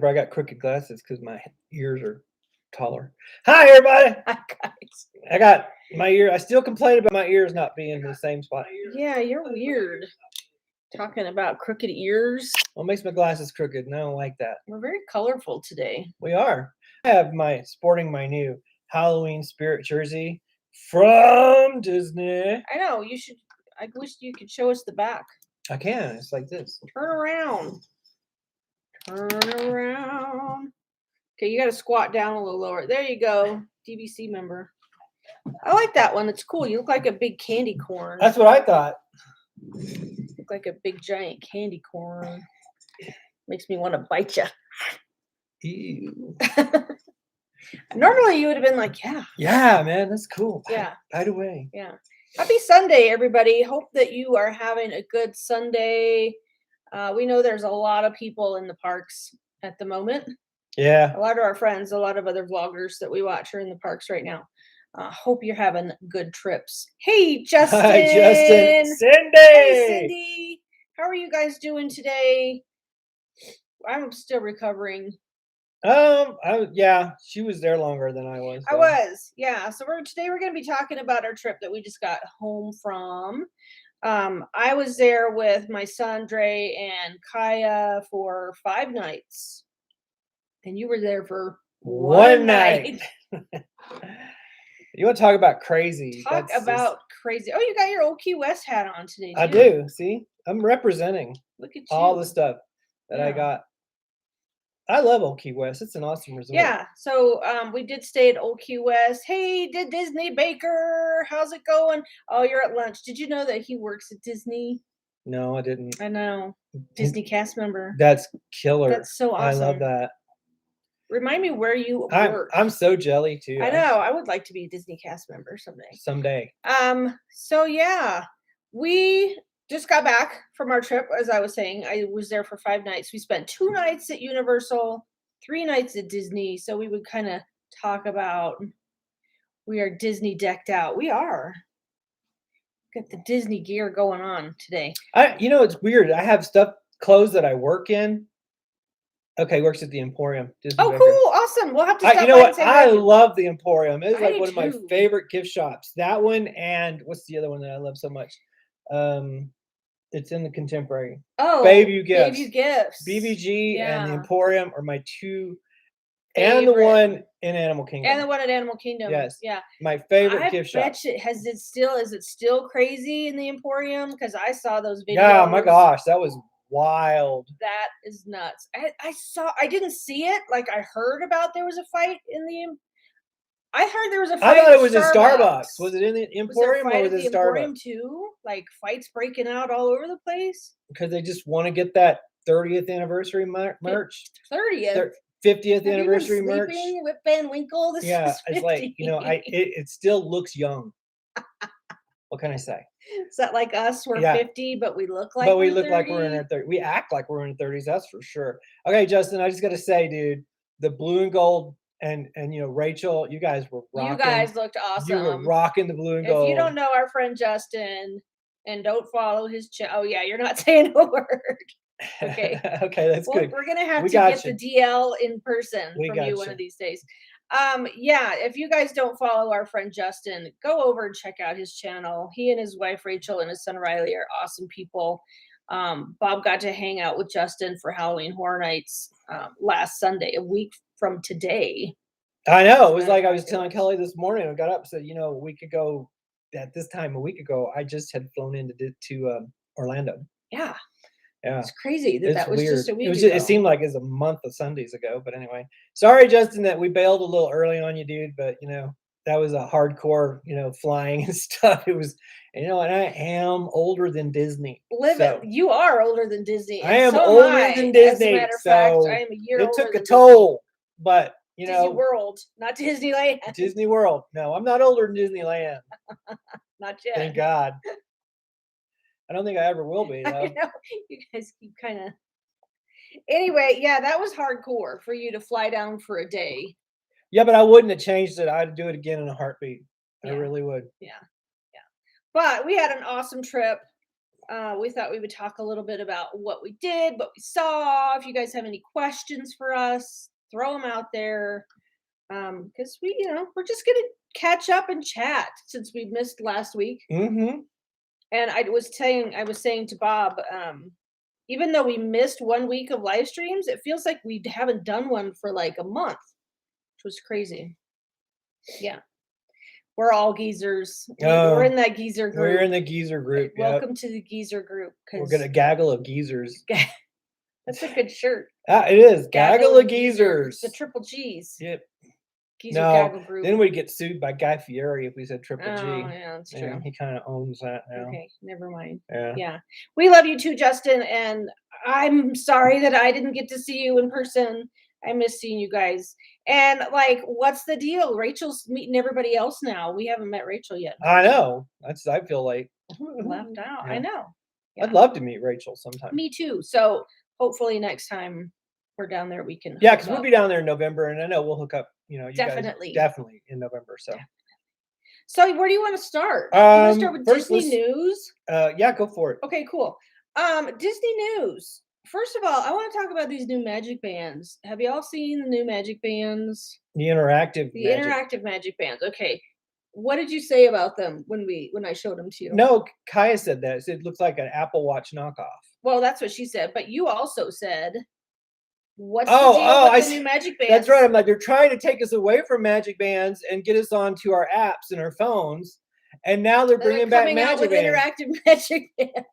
I got crooked glasses because my ears are taller. Hi, everybody. Hi, guys. I got my ear. I still complain about my ears not being in the same spot. Yeah, you're weird. Talking about crooked ears. What makes my glasses crooked? And I don't like that. We're very colorful today. We are. I have sporting my new Halloween spirit jersey from Disney. I know, you should. I wish you could show us the back. I can. It's like this. Turn around. Turn around. Okay, you got to squat down a little lower. There you go. DVC member. I like that one. It's cool. You look like a big candy corn. That's what I thought. Look like a big giant candy corn. Makes me want to bite you. Ew. Normally you would have been like, yeah. Yeah, man, that's cool. Yeah. Bite away. Yeah. Happy Sunday, everybody. Hope that you are having a good Sunday. We know there's a lot of people in the parks at the moment. Yeah. A lot of our friends, a lot of other vloggers that we watch are in the parks right now. Hope you're having good trips. Hey, Justin. Hi, Justin. Cindy. Hey, Cindy. How are you guys doing today? I'm still recovering. Yeah, she was there longer than I was. I was, yeah. So today we're going to be talking about our trip that we just got home from. I was there with my son Dre and Kaya for 5 nights, and you were there for one night. You want to talk about crazy? Talk about crazy. Oh, you got your old Key West hat on today, too. I do. See, I'm representing. Look at you. All the stuff that I got. I love Old Key West. It's an awesome resort. Yeah. So we did stay at Old Key West. Hey, did Disney Baker? How's it going? Oh, you're at lunch. Did you know that he works at Disney? No, I didn't. I know. Disney cast member. That's killer. That's so awesome. I love that. Remind me where you work. I'm so jelly too. I know. I would like to be a Disney cast member someday. Someday. So yeah, we just got back from our trip. As I was saying, I was there for 5 nights. We spent 2 nights at Universal, 3 nights at Disney. So we would kind of talk about, we are Disney decked out. We are. Got the Disney gear going on today. It's weird. I have clothes that I work in. Okay, works at the Emporium. Disney Baker. Cool, awesome. We'll have to stop. You know what? I love the Emporium. It's like one of my favorite gift shops. That one, and what's the other one that I love so much? It's in the Contemporary. Oh, Bayview Gifts. Bayview Gifts. BVG and the Emporium are my 2 favorite. And the one in Animal Kingdom. And the one at Animal Kingdom. Yes. Yeah. My favorite gift shop. Is it still crazy in the Emporium? Because I saw those videos. Yeah, my gosh, that was wild. That is nuts. I didn't see it. Like, I heard about there was a fight in the. I heard there was a fight. I thought it was a Starbucks. Was it in the Emporium or was it a Starbucks? Too? Like, fights breaking out all over the place. Because they just want to get that 30th anniversary merch. 30th. 50th anniversary merch. Whip Van Winkle. It's like, it still looks young. What can I say? Is that like us? We're 50, but we look like we're in our 30s. We act like we're in our 30s, that's for sure. Okay, Justin, I just got to say, dude, the blue and gold and Rachel, you guys were rocking. You guys looked awesome. You were rocking the blue and gold. If you don't know our friend Justin and don't follow his channel, you're not saying a word. Okay. Okay, that's good. We're going to have to get the DL in person from you one of these days. If you guys don't follow our friend Justin, go over and check out his channel. He and his wife Rachel and his son Riley are awesome people. Bob got to hang out with Justin for Halloween Horror Nights last Sunday, a week from today. I know. It was like I was telling Kelly this morning. I got up and said, a week ago, at this time a week ago, I just had flown into Orlando. Yeah. Yeah. It's crazy that was weird. Just a week ago. It seemed like it was a month of Sundays ago. But anyway, sorry, Justin, that we bailed a little early on you, dude. But, that was a hardcore, flying and stuff. It was, and I am older than Disney. You are older than Disney. I am older than Disney. As a matter of fact, I am a year older. It took a toll, but Disney World, not Disneyland. Disney World. No, I'm not older than Disneyland. Not yet. Thank God. I don't think I ever will be. Though. I know. You guys keep kind of. Anyway, that was hardcore for you to fly down for a day. Yeah, but I wouldn't have changed it. I'd do it again in a heartbeat. I really would. Yeah. But we had an awesome trip. We thought we would talk a little bit about what we did, what we saw. If you guys have any questions for us, throw them out there. Because we're just gonna catch up and chat since we missed last week. Mm-hmm. And I was saying to Bob, even though we missed 1 week of live streams, it feels like we haven't done one for like a month, which was crazy. Yeah. We're all geezers. We're in that geezer group. We're in the geezer group. Welcome to the geezer group. We're gonna gaggle of geezers. That's a good shirt. It is. Gaggle of geezers. The triple G's. Yep. Geezer gaggle group. Then we'd get sued by Guy Fieri if we said triple G. Oh, yeah, that's true. He kind of owns that now. Okay, never mind. Yeah. We love you too, Justin, and I'm sorry that I didn't get to see you in person. I miss seeing you guys. And like, what's the deal? Rachel's meeting everybody else now. We haven't met Rachel yet. I know. I feel like left out. Yeah. I know. Yeah. I'd love to meet Rachel sometime. Me too. So hopefully next time we're down there, we can. Yeah, because we'll be down there in November, and I know we'll hook up. You Definitely. guys definitely in November. So. Definitely. So where do you want to start? You want to start with Disney news? Yeah, go for it. Okay, cool. Disney news. First of all, I want to talk about these new magic bands. Have you all seen the new magic bands? The interactive magic bands. Okay. What did you say about them when I showed them to you? No, Kaya said that. It looks like an Apple Watch knockoff. Well, that's what she said. But you also said, what's the deal with the new magic bands? That's right. I'm like, they're trying to take us away from magic bands and get us onto our apps and our phones. And now they're bringing back magic bands. Interactive magic bands.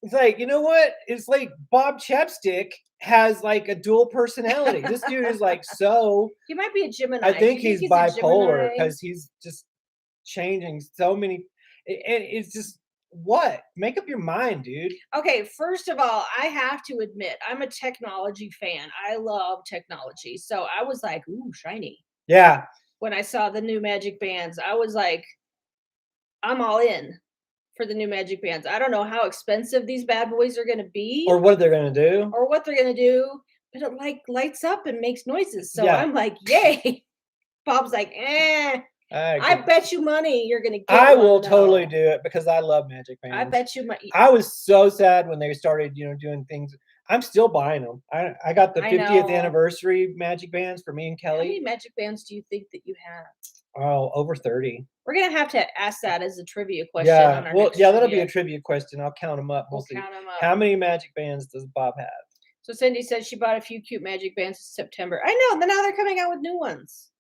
It's like, you know what? It's like Bob Chapstick has like a dual personality. This dude is like so. He might be a Gemini. I think he's bipolar because he's just changing so many. And it's just what? Make up your mind, dude. Okay, first of all, I have to admit, I'm a technology fan. I love technology. So I was like, ooh, shiny. Yeah. When I saw the new magic bands, I was like, I'm all in for the new magic bands. I don't know how expensive these bad boys are going to be. Or what they're going to do. But it like lights up and makes noises. So I'm like, yay. Bob's like, I bet you money you're going to get I will totally do it because I love magic bands. I bet you money. I was so sad when they started, doing things. I'm still buying them. I got the 50th anniversary magic bands for me and Kelly. How many magic bands do you think that you have? Oh, over 30. We're going to have to ask that as a trivia question. Yeah, on our that'll be a trivia question. I'll count them up. We'll count them up. How many magic bands does Bob have? So Cindy said she bought a few cute magic bands in September. I know, but now they're coming out with new ones.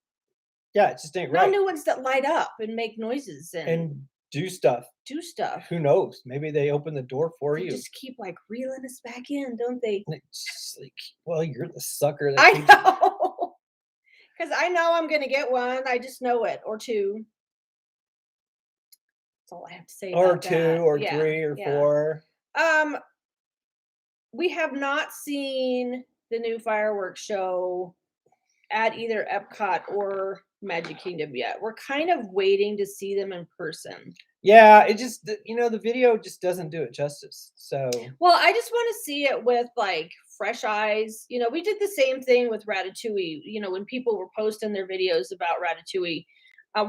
Yeah, it just ain't right. No new ones that light up and make noises and do stuff. Who knows? Maybe they open the door for you. Just keep like reeling us back in, don't they? It's like, well, you're the sucker. I know. Because I know I'm going to get one. I just know it. Or two. That's all I have to say or about two, that. or three, or four. We have not seen the new fireworks show at either Epcot or Magic Kingdom yet. We're kind of waiting to see them in person. Yeah, it just, the video just doesn't do it justice. So, well, I just want to see it with like fresh eyes. We did the same thing with Ratatouille. When people were posting their videos about Ratatouille,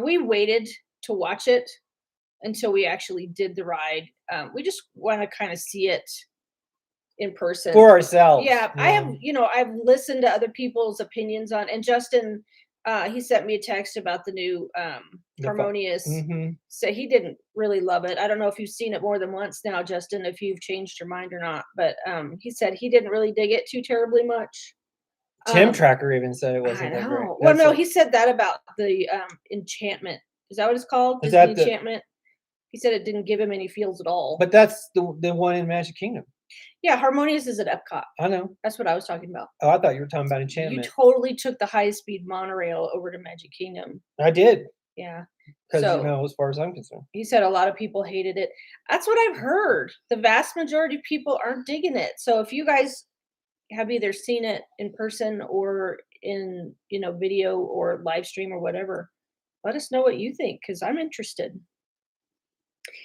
we waited to watch it until we actually did the ride. We just want to kind of see it in person for ourselves. Yeah, I have, I've listened to other people's opinions on, and Justin, he sent me a text about the new Harmonious. So he didn't really love it. I don't know if you've seen it more than once now, Justin, if you've changed your mind or not, but he said he didn't really dig it too terribly much. Tim Tracker even said it wasn't that great. Well, no, he said that about the Enchantment. Is that what it's called? Disney Enchantment? He said it didn't give him any feels at all. But that's the one in Magic Kingdom. Yeah, Harmonious is at Epcot. I know. That's what I was talking about. Oh, I thought you were talking about Enchantment. You totally took the high-speed monorail over to Magic Kingdom. I did. Yeah. Because, as far as I'm concerned. He said a lot of people hated it. That's what I've heard. The vast majority of people aren't digging it. So if you guys have either seen it in person or in, video or live stream or whatever, let us know what you think, because I'm interested.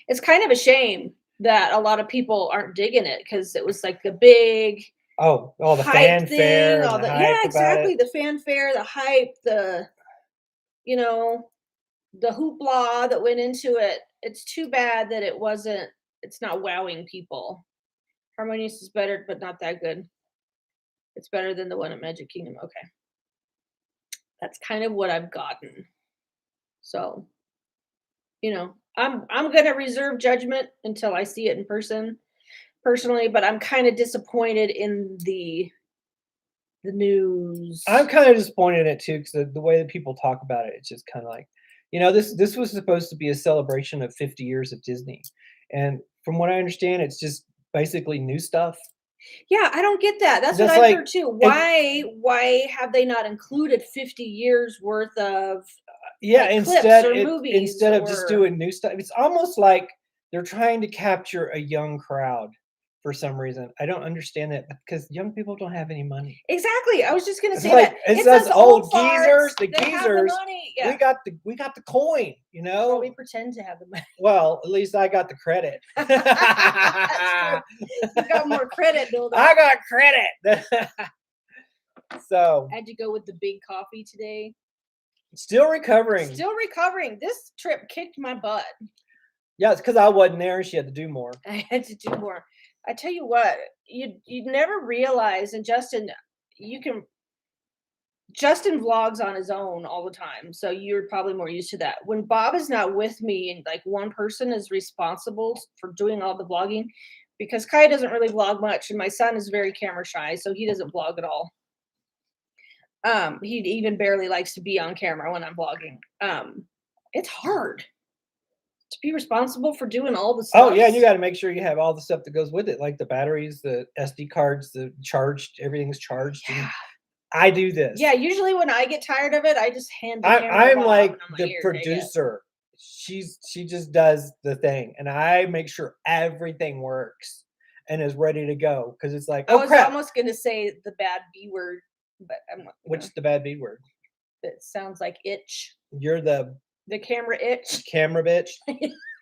It's kind of a shame that a lot of people aren't digging it, because it was like the big all the fanfare, exactly, the fanfare, the hype, the the hoopla that went into it. It's too bad that it wasn't it's not wowing people. Harmonious is better, but not that good. It's better than the one at Magic Kingdom. Okay. That's kind of what I've gotten. So, I'm gonna reserve judgment until I see it in person personally, but I'm kind of disappointed in the news. I'm kind of disappointed in it too, because the way that people talk about it, it's just kind of like, this was supposed to be a celebration of 50 years of Disney, and from what I understand, it's just basically new stuff. Yeah, I don't get that. That's what Just I've like heard too. Why have they not included 50 years worth of clips or movies instead of just doing new stuff, it's almost like they're trying to capture a young crowd for some reason. I don't understand that because young people don't have any money. Exactly. I was just gonna It's say like that. it's us old geezers, farts, they have the money. Yeah. we got the coin, Well, we pretend to have the money. Well, at least I got the credit. That's true. You got more credit, Bill. I got credit. So I had to go with the big coffee today. Still recovering. This trip kicked my butt. Yeah, it's because I wasn't there and she had to do more. I had to do more. I tell you what, you'd never realize, and Justin vlogs on his own all the time, so you're probably more used to that. When Bob is not with me and like one person is responsible for doing all the vlogging, because Kai doesn't really vlog much, and my son is very camera shy, so he doesn't vlog at all. He even barely likes to be on camera when I'm vlogging. It's hard to be responsible for doing all the stuff. Oh yeah, you got to make sure you have all the stuff that goes with it, like the batteries, the SD cards, the charged, everything's charged. Yeah. I do this. Yeah, usually when I get tired of it, I just hand the camera I'm off like and I'm the producer. She just does the thing, and I make sure everything works and is ready to go because it's like, I was crap. almost gonna say the bad B word, but I'm not. Which the bad B word? It sounds like itch. You're the camera itch. Camera bitch.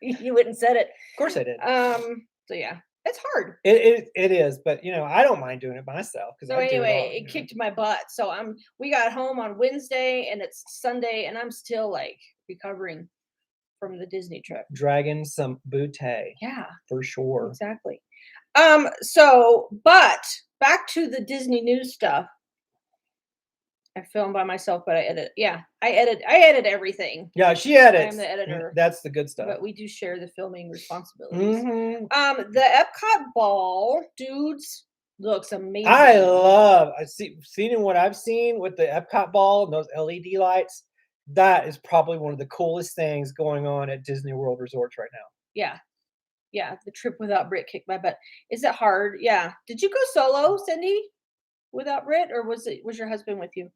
You wouldn't said it. Of course I did. So yeah, it's hard. It is, but I don't mind doing it myself because. So anyway, it kicked my butt. So we got home on Wednesday and it's Sunday and I'm still like recovering from the Disney trip. Dragging some booty. Yeah. For sure. Exactly. But back to the Disney news stuff. I film by myself, but I edit. Yeah, I edit everything. Yeah, she edits. I'm the editor. That's the good stuff. But we do share the filming responsibilities. Mm-hmm. The Epcot Ball, dudes, looks amazing. I've seen what I've seen with the Epcot Ball and those LED lights. That is probably one of the coolest things going on at Disney World resorts right now. Yeah. Yeah, the trip without Brit kicked my butt. Is it hard? Yeah. Did you go solo, Cindy, without Brit, or was your husband with you?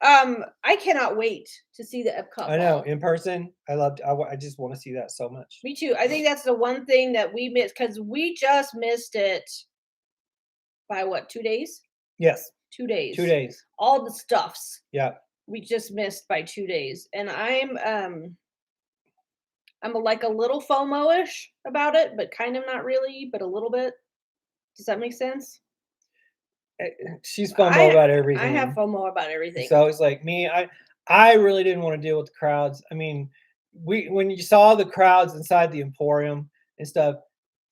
I cannot wait to see the Epcot Ball. I know, in person. I just want to see that so much. Me too. I think that's the one thing that we missed because we just missed it by what, 2 days? Yes. 2 days. 2 days. All the stuffs. Yeah. We just missed by 2 days. And I'm like a little FOMO-ish about it, but kind of not really, but a little bit. Does that make sense? She's FOMO about everything. I have FOMO about everything. So it's like me. I really didn't want to deal with the crowds. I mean, when you saw the crowds inside the Emporium and stuff,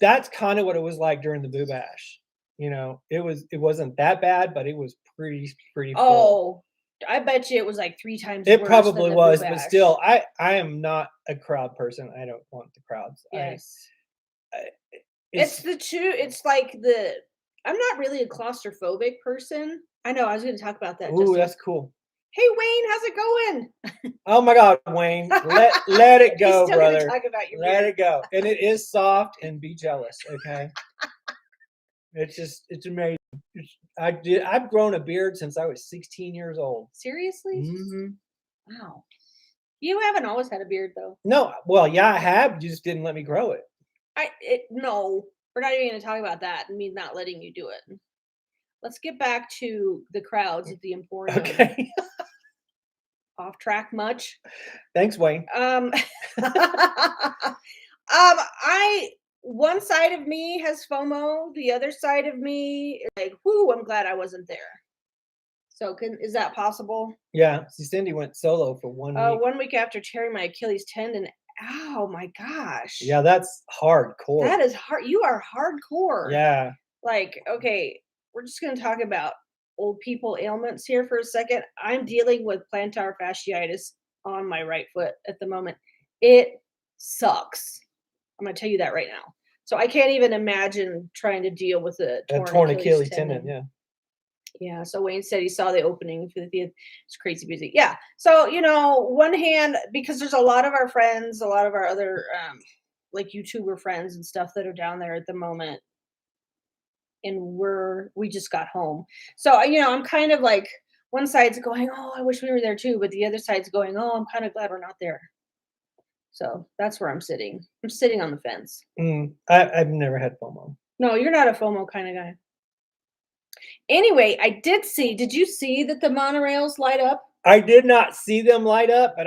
that's kind of what it was like during the Boo Bash. It wasn't that bad, but it was pretty full. Oh, I bet you it was like 3 times. It probably was, but still, I am not a crowd person. I don't want the crowds. Yes, it's like I'm not really a claustrophobic person. I know. I was going to talk about that. Ooh, that's cool. Hey, Wayne, how's it going? Oh my God, Wayne, let it go, brother. Talk about your let it go, and it is soft. And be jealous, okay? It's amazing. I've grown a beard since I was 16 years old. Seriously? Mm-hmm. Wow. You haven't always had a beard, though. No, well, yeah, I have. You just didn't let me grow it. No. We're not even going to talk about that and me not letting you do it. Let's get back to the crowds at the Emporium. Okay. Off track much? Thanks, Wayne. One side of me has FOMO. The other side of me is like, whoo, I'm glad I wasn't there. So is that possible? Yeah. See, Cindy went solo for 1 week. 1 week after tearing my Achilles tendon Oh my gosh. Yeah, that's hardcore. That is hard. You are hardcore. Yeah. Like, okay, we're just going to talk about old people ailments here for a second. I'm dealing with plantar fasciitis on my right foot at the moment. It sucks. I'm going to tell you that right now. So I can't even imagine trying to deal with a torn Achilles tendon. Yeah. Yeah. So Wayne said he saw the opening for the theater. It's crazy busy. Yeah. So, one hand, because there's a lot of our friends, a lot of our other like YouTuber friends and stuff that are down there at the moment. And we just got home. So, I'm kind of like, one side's going, oh, I wish we were there too. But the other side's going, oh, I'm kind of glad we're not there. So that's where I'm sitting. I'm sitting on the fence. I've never had FOMO. No, you're not a FOMO kind of guy. Anyway, did you see that the monorails light up? I did not see them light up, but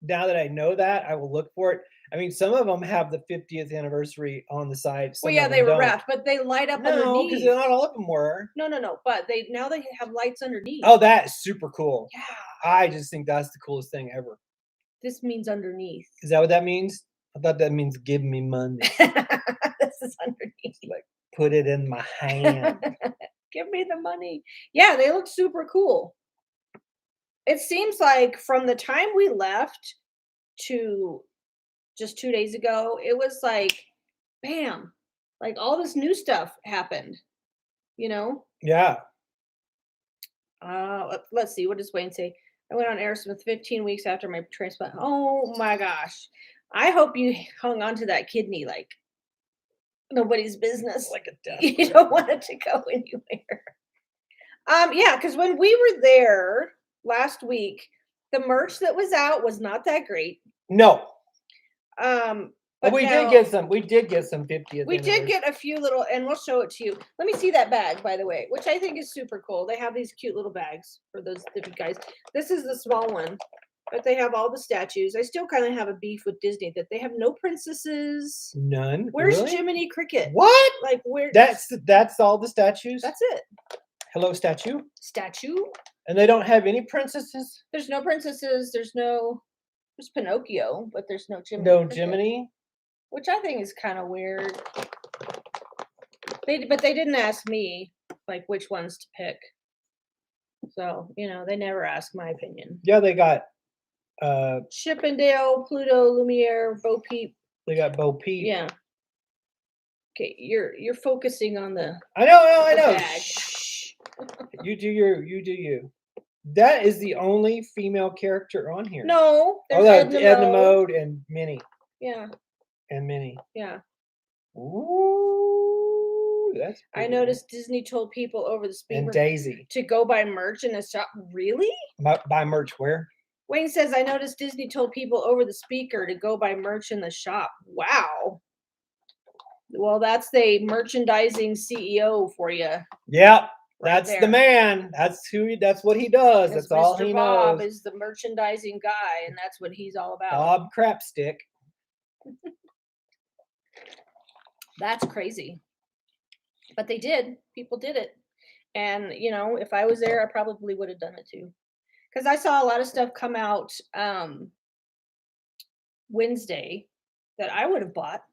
now that I know that, I will look for it. I mean, some of them have the 50th anniversary on the side. Well, yeah, they were wrapped, but they light up underneath. No, because not all of them were. No. But they have lights underneath. Oh, that's super cool. Yeah. I just think that's the coolest thing ever. This means underneath. Is that what that means? I thought that means give me money. This is underneath. Like, put it in my hand. Give me the money. Yeah, they look super cool. It seems like from the time we left to just 2 days ago, it was like, bam, like all this new stuff happened, Yeah. Let's see. What does Wayne say? I went on Aerosmith 15 weeks after my transplant. Oh my gosh. I hope you hung on to that kidney like nobody's business. Like a death. You don't want it to go anywhere. Yeah, because when we were there last week, the merch that was out was not that great. No. But we did get some 50th. We did get a few little, and we'll show it to you. Let me see that bag, by the way, which I think is super cool. They have these cute little bags for those different guys. This is the small one, but they have all the statues. I still kind of have a beef with Disney that they have no princesses. None. Where's really? Jiminy Cricket? What? Like where? That's all the statues. That's it. Hello, statue. Statue. And they don't have any princesses. There's no princesses. There's Pinocchio, but there's no Jiminy. No Cricket, Jiminy. which I think is kind of weird. But they didn't ask me like which ones to pick. So, they never ask my opinion. Yeah, they got Chippendale, Pluto, Lumiere, Bo Peep. They got Bo Peep. Yeah. Okay, you're focusing on the I know. bag. You do you. That is the only female character on here. No, there's Edna Mode and Minnie. Yeah. And Minnie. Yeah. Ooh, that's pretty. I noticed Disney told people over the speaker and Daisy to go buy merch in the shop. Really? Buy merch where? Wayne says, I noticed Disney told people over the speaker to go buy merch in the shop. Wow. Well, that's the merchandising CEO for you. Yep. That's the man. That's what he does. That's all he knows. Bob is the merchandising guy, and that's what he's all about. Bob Crapstick. That's crazy. But they did. People did it. And, if I was there, I probably would have done it too. Because I saw a lot of stuff come out Wednesday that I would have bought,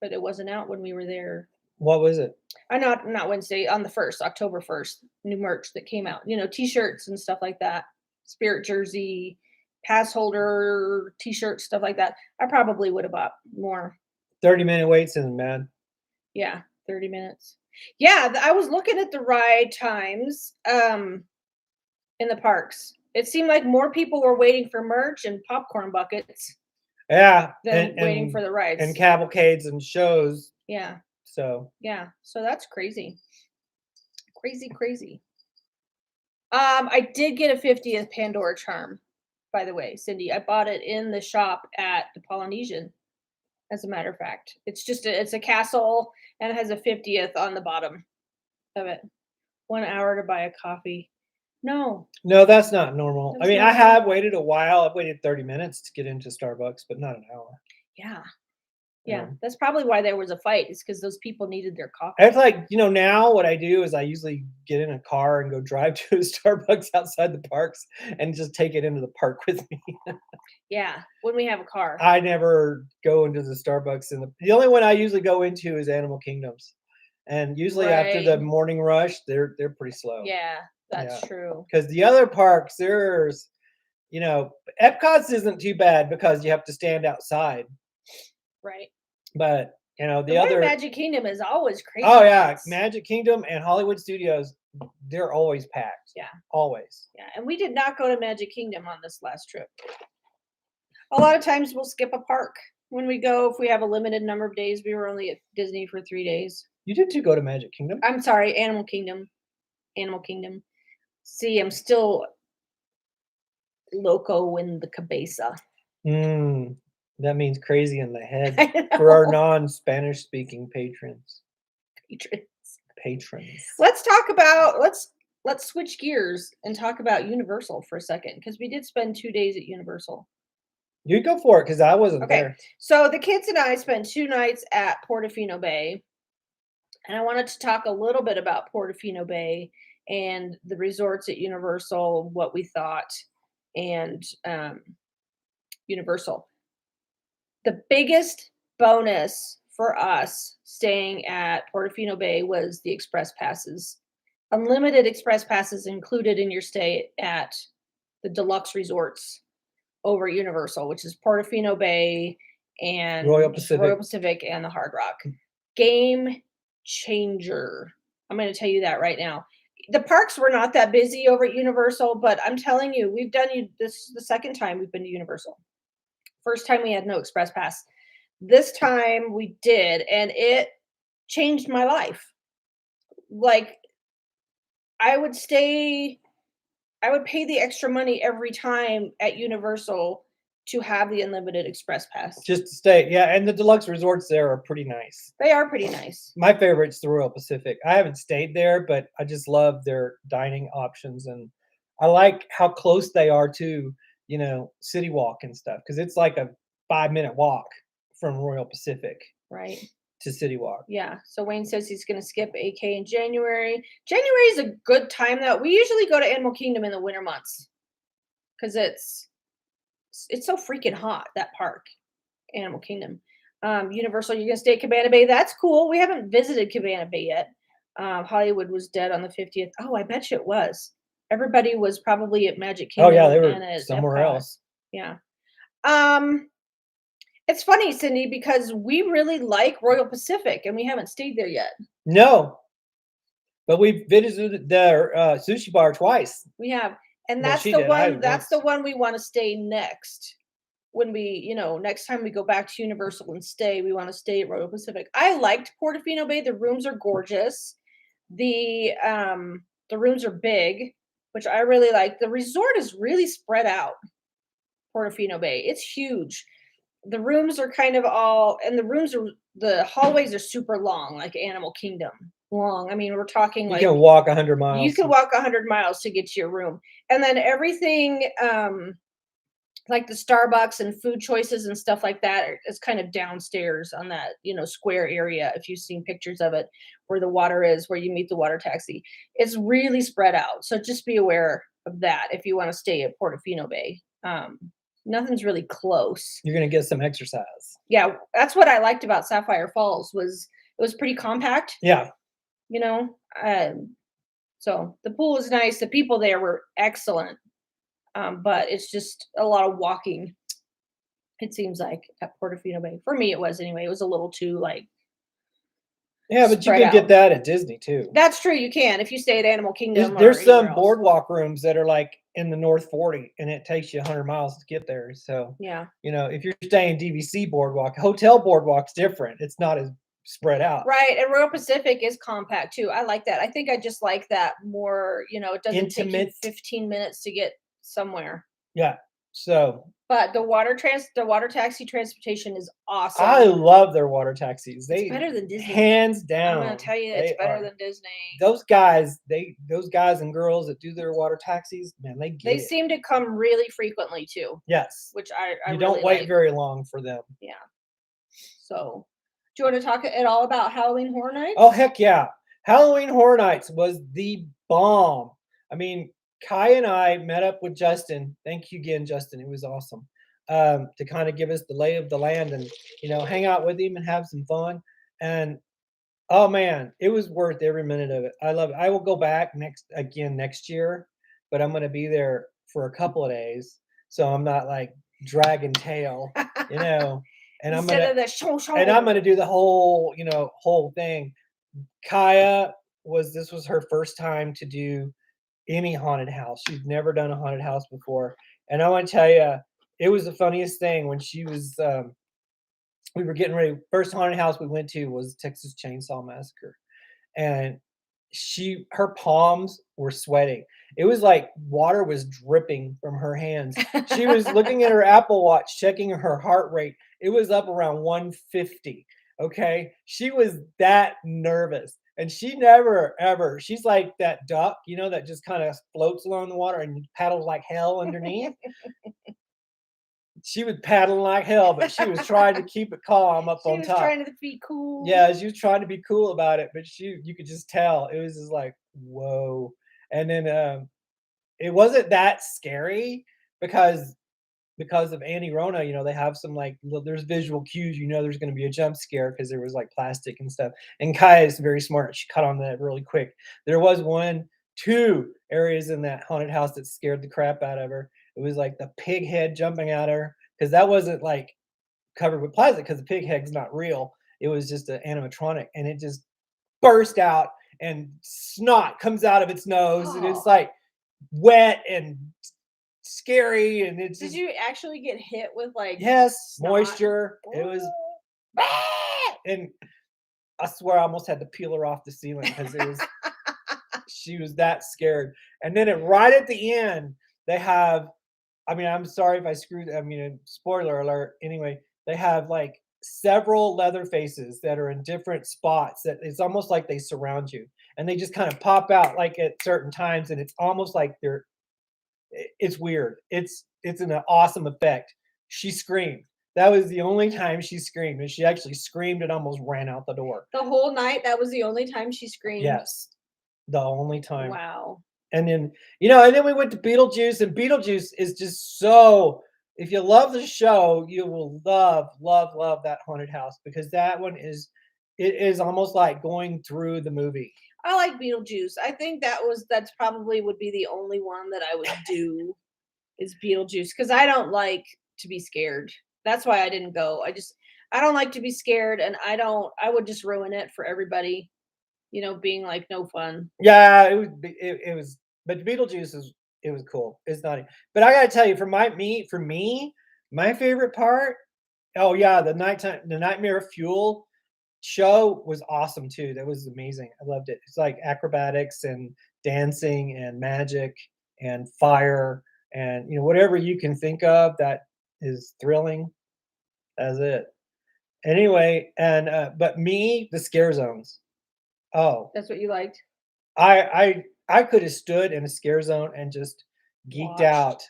but it wasn't out when we were there. What was it? Not Wednesday, on the 1st, October 1st, new merch that came out. T-shirts and stuff like that. Spirit jersey, Passholder, T-shirts, stuff like that. I probably would have bought more. 30-minute waits in, man. Yeah, 30 minutes. Yeah, I was looking at the ride times in the parks. It seemed like more people were waiting for merch and popcorn buckets. Yeah. Than waiting for the rides. And cavalcades and shows. Yeah. So that's crazy. Crazy. I did get a 50th Pandora charm, by the way, Cindy. I bought it in the shop at the Polynesian, as a matter of fact. It's just it's a castle and it has a 50th on the bottom of it. 1 hour to buy a coffee. No, that's not normal. I mean, I have waited a while. I've waited 30 minutes to get into Starbucks, but not an hour. Yeah. Yeah, that's probably why there was a fight. It's because those people needed their coffee. It's like, now what I do is I usually get in a car and go drive to a Starbucks outside the parks and just take it into the park with me. Yeah, when we have a car. I never go into the Starbucks the only one I usually go into is Animal Kingdoms. And usually after the morning rush, they're pretty slow. Yeah, that's true. Because the other parks, there's, Epcot's isn't too bad because you have to stand outside. Right. But the one other in Magic Kingdom is always crazy. Oh yeah, Magic Kingdom and Hollywood Studios, they're always packed. Yeah. Always. Yeah, and we did not go to Magic Kingdom on this last trip. A lot of times we'll skip a park when we go if we have a limited number of days. We were only at Disney for 3 days. You did too go to Magic Kingdom? I'm sorry, Animal Kingdom. Animal Kingdom. See, I'm still loco in the cabeza. That means crazy in the head for our non-Spanish speaking patrons. Patrons. Let's talk about let's switch gears and talk about Universal for a second because we did spend 2 days at Universal. You go for it because I wasn't there. So the kids and I spent 2 nights at Portofino Bay, and I wanted to talk a little bit about Portofino Bay and the resorts at Universal, what we thought, and Universal. The biggest bonus for us staying at Portofino Bay was the express passes. Unlimited express passes included in your stay at the deluxe resorts over Universal, which is Portofino Bay and Royal Pacific and the Hard Rock. Game changer. I'm going to tell you that right now. The parks were not that busy over at Universal, but I'm telling you, we've done this the second time we've been to Universal. First time we had no express pass. This time we did, and it changed my life. Like, I would pay the extra money every time at Universal to have the unlimited express pass. Just to stay. Yeah, and the deluxe resorts there are pretty nice. They are pretty nice. My favorite's the Royal Pacific. I haven't stayed there, but I just love their dining options, and I like how close they are to, City Walk and stuff, because it's like a 5-minute walk from Royal Pacific. Right. To City Walk. Yeah. So Wayne says he's going to skip AK in January. January is a good time though. We usually go to Animal Kingdom in the winter months because it's so freaking hot, that park, Animal Kingdom. Universal, you're going to stay at Cabana Bay. That's cool. We haven't visited Cabana Bay yet. Hollywood was dead on the 50th. Oh, I bet you it was. Everybody was probably at Magic Kingdom. Oh yeah, they were somewhere else. Yeah. It's funny, Cindy, because we really like Royal Pacific and we haven't stayed there yet. No. But we visited their sushi bar twice. We have. And that's the one we want to stay next. When we, next time we go back to Universal and stay, we want to stay at Royal Pacific. I liked Portofino Bay. The rooms are gorgeous. The rooms are big, which I really like. The resort is really spread out. Portofino Bay. It's huge. The rooms are kind of the hallways are super long, like Animal Kingdom. Long. I mean, we're talking like you can walk 100 miles. You can walk 100 miles to get to your room. And then everything, like the Starbucks and food choices and stuff like that is kind of downstairs on that, square area. If you've seen pictures of it, where the water is, where you meet the water taxi, it's really spread out. So just be aware of that if you want to stay at Portofino Bay. Nothing's really close. You're going to get some exercise. Yeah. That's what I liked about Sapphire Falls it was pretty compact. Yeah. So the pool was nice. The people there were excellent. But it's just a lot of walking. It seems like at Portofino Bay. For me, it was anyway. It was a little too yeah, but you can get that at Disney too. That's true. You can if you stay at Animal Kingdom. There's some boardwalk rooms that are like in the North 40, and it takes you 100 miles to get there. So yeah, if you're staying DVC boardwalk, hotel boardwalk's different. It's not as spread out. Right, and Royal Pacific is compact too. I like that. I think I just like that more. It doesn't take you 15 minutes to get somewhere. Yeah. So. But the water taxi transportation is awesome. I love their water taxis. It's better than Disney. Hands down. I'm gonna tell you, it's better than Disney. Those guys and girls that do their water taxis, man, they seem to come really frequently too. Yes. Which I you don't really wait like. very long for them. Yeah. So, do you want to talk at all about Halloween Horror Nights? Oh, heck yeah. Halloween Horror Nights was the bomb. I mean, Kai and I met up with Justin. Thank you again, Justin. It was awesome. To kind of give us the lay of the land and, hang out with him and have some fun. And oh man, it was worth every minute of it. I love it. I will go back next year, but I'm going to be there for a couple of days, so I'm not like dragging tail, And Instead of the show. I'm gonna do the whole thing. Kaya this was her first time to do any haunted house. She's never done a haunted house before, and I want to tell you, it was the funniest thing when she was. We were getting ready. First haunted house we went to was Texas Chainsaw Massacre, and her palms were sweating. It was like water was dripping from her hands. She was looking at her Apple Watch, checking her heart rate. It was up around 150. Okay. She was that nervous. And she never, ever, she's like that duck, that just kind of floats along the water and paddles like hell underneath. She was paddling like hell, but she was trying to keep it calm up on top. She was trying to be cool. Yeah, she was trying to be cool about it, but you could just tell. It was just like, whoa. And then it wasn't that scary because of Annie Rona, they have some there's visual cues, there's going to be a jump scare because there was like plastic and stuff. And Kaya is very smart. She caught on that really quick. There was 2 areas in that haunted house that scared the crap out of her. It was like the pig head jumping at her because that wasn't like covered with plastic because the pig head's not real. It was just an animatronic, and it just burst out and snot comes out of its nose, and it's like wet and scary, and it's. Did you actually get hit with Yes, snot? Moisture? It was, and I swear I almost had to peel her off the ceiling because it was. She was that scared, and then right at the end they have. I mean, I'm sorry if I screwed. I mean, spoiler alert. Anyway, they have like several leather faces that are in different spots. That it's almost like they surround you, and they just kind of pop out like at certain times, and it's almost like they're. It's weird. It's an awesome effect. She screamed. That was the only time she screamed, and she actually screamed and almost ran out the door. The whole night. That was the only time she screamed. Yes, the only time. Wow. And then, and then we went to Beetlejuice, and Beetlejuice is just so, if you love the show, you will love, love, love that haunted house because that one it is almost like going through the movie. I like Beetlejuice. I think that's probably would be the only one that I would do is Beetlejuice because I don't like to be scared. That's why I didn't go. I don't like to be scared, and I would just ruin it for everybody. Being like no fun. Yeah, it was, but Beetlejuice it was cool. It's not, but I gotta tell you, for me, my favorite part, oh yeah, the Nightmare Fuel show was awesome too. That was amazing. I loved it. It's like acrobatics and dancing and magic and fire and whatever you can think of that is thrilling. That's it. Anyway, and but the scare zones. Oh, that's what you liked. I could have stood in a scare zone and just geeked out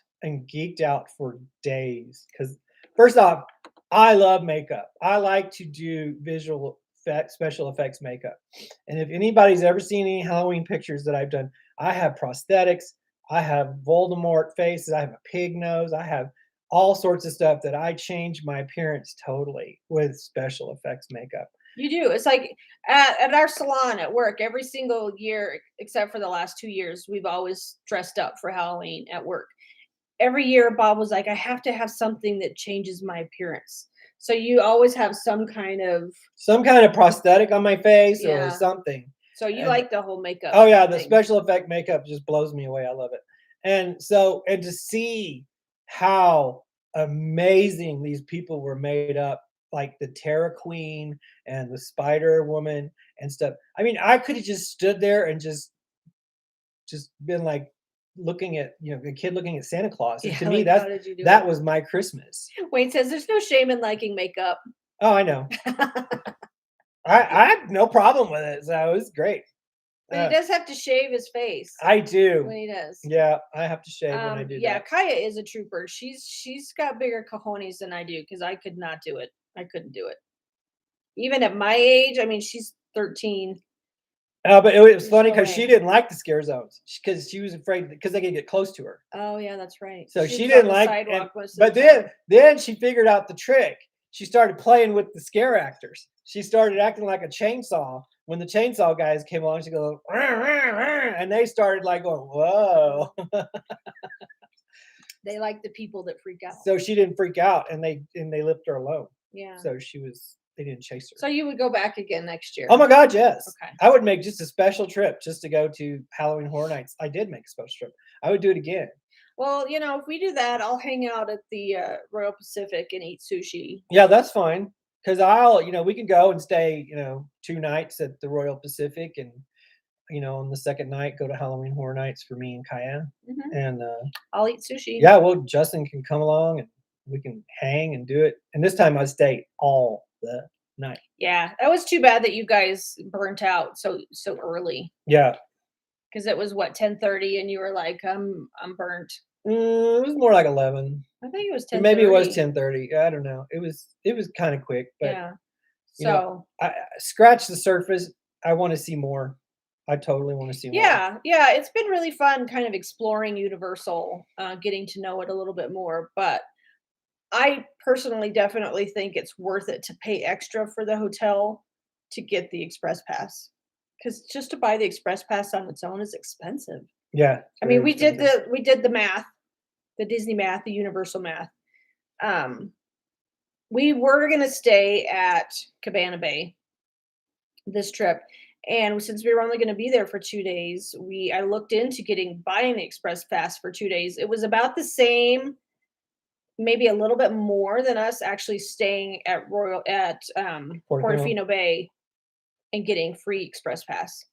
for days. Because first off, I love makeup. I like to do visual effects, special effects makeup. And if anybody's ever seen any Halloween pictures that I've done, I have prosthetics. I have Voldemort faces. I have a pig nose. I have all sorts of stuff that I change my appearance totally with special effects makeup. You do. It's like at our salon at work, every single year, except for the last 2 years, we've always dressed up for Halloween at work. Every year, Bob was like, I have to have something that changes my appearance. So you always have some kind of prosthetic on my face or something. So you like the whole makeup. Oh yeah, the special effect makeup just blows me away. I love it. And to see how amazing these people were made up, like the Terror Queen and the Spider Woman and stuff. I mean, I could have just stood there and just been like looking at, a kid looking at Santa Claus. And to me, that was my Christmas. Wayne says there's no shame in liking makeup. Oh, I know. I had no problem with it. So it was great. But he does have to shave his face. I do. When he does. Yeah, I have to shave when I do that. Yeah, Kaya is a trooper. She's got bigger cojones than I do because I could not do it. I couldn't do it. Even at my age, I mean, she's 13. But it was funny no because way. she didn't like the scare zones because she was afraid because they could get close to her. Oh yeah, that's right. So She she was didn't on the like. sidewalk most of But the time. then she figured out the trick. She started playing with the scare actors. She started acting like a chainsaw. When the chainsaw guys came along, she goes, "Rah, rah, rah," and they started like going, "Whoa!" They like the people that freak out. So she didn't freak out, and they left her alone. Yeah. So they didn't chase her. So you would go back again next year? Oh my God, yes. Okay. I would make just a special trip just to go to Halloween Horror Nights. I did make a special trip. I would do it again. Well, if we do that, I'll hang out at the Royal Pacific and eat sushi. Yeah, that's fine. Because we can go and stay, 2 nights at the Royal Pacific, and on the second night go to Halloween Horror Nights for me and Kaya. Mm-hmm. And I'll eat sushi. Yeah, well, Justin can come along and we can hang and do it. And this time I stay all the night. Yeah, that was too bad that you guys burnt out so early. Yeah. Because it was 10:30, and you were like, I'm burnt. It was more like 11. I think it was 10:30. Maybe it was 10:30. I don't know. It was kind of quick, but yeah. So I scratch the surface. I want to see more. I totally want to see more. Yeah, it's been really fun kind of exploring Universal, getting to know it a little bit more, but I personally definitely think it's worth it to pay extra for the hotel to get the express pass. Because just to buy the express pass on its own is expensive. Yeah. I mean, we did the math, the Disney math, the Universal math. We were gonna stay at Cabana Bay this trip, and since we were only gonna be there for 2 days, I looked into buying the express pass for 2 days. It was about the same, maybe a little bit more than us actually staying at Portofino Bay and getting free express pass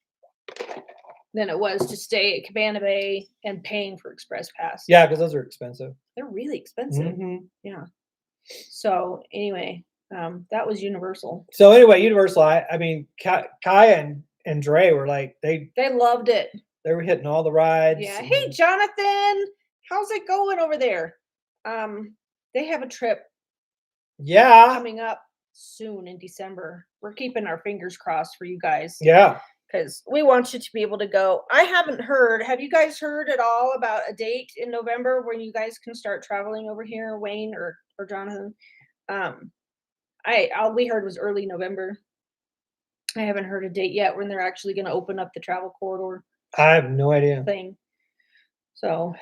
than it was to stay at Cabana Bay and paying for express pass. Yeah, because those are expensive. They're really expensive. Mm-hmm. Yeah. So anyway, that was Universal. So anyway, Universal. I mean, Kaya and Dre were like they loved it. They were hitting all the rides. Yeah. Hey, Jonathan, how's it going over there? They have a trip. Yeah. Coming up soon in December. We're keeping our fingers crossed for you guys. Yeah. Because we want you to be able to go. I haven't heard. Have you guys heard at all about a date in November when you guys can start traveling over here, Wayne or Jonathan? All we heard was early November. I haven't heard a date yet when they're actually going to open up the travel corridor. I have no idea. Thing. So,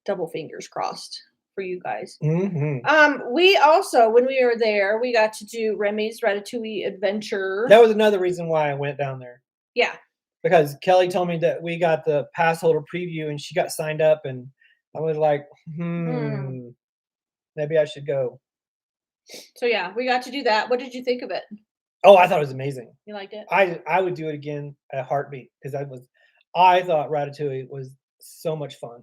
double fingers crossed for you guys. Mm-hmm. We also, when we were there, we got to do Remy's Ratatouille adventure. That was another reason why I went down there. Yeah. Because Kelly told me that we got the Passholder preview and she got signed up, and I was like, maybe I should go. So yeah, we got to do that. What did you think of it? Oh, I thought it was amazing. You liked it? I would do it again at a heartbeat because I thought Ratatouille was so much fun.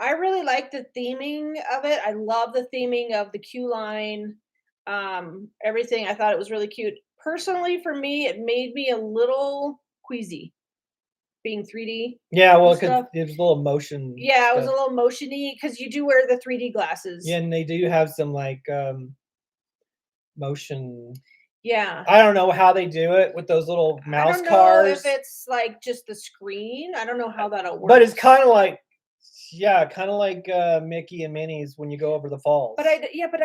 I really like the theming of it. I love the theming of the queue line, everything. I thought it was really cute. Personally, for me, it made me a little queasy being 3D. Yeah, well, because it was a little motion. Yeah, it was a little motiony because you do wear the 3D glasses. Yeah, and they do have some like motion. Yeah. I don't know how they do it with those little mouse cars. I don't know if it's like just the screen. I don't know how that'll work. But it's kind of like, Mickey and Minnie's when you go over the falls. But I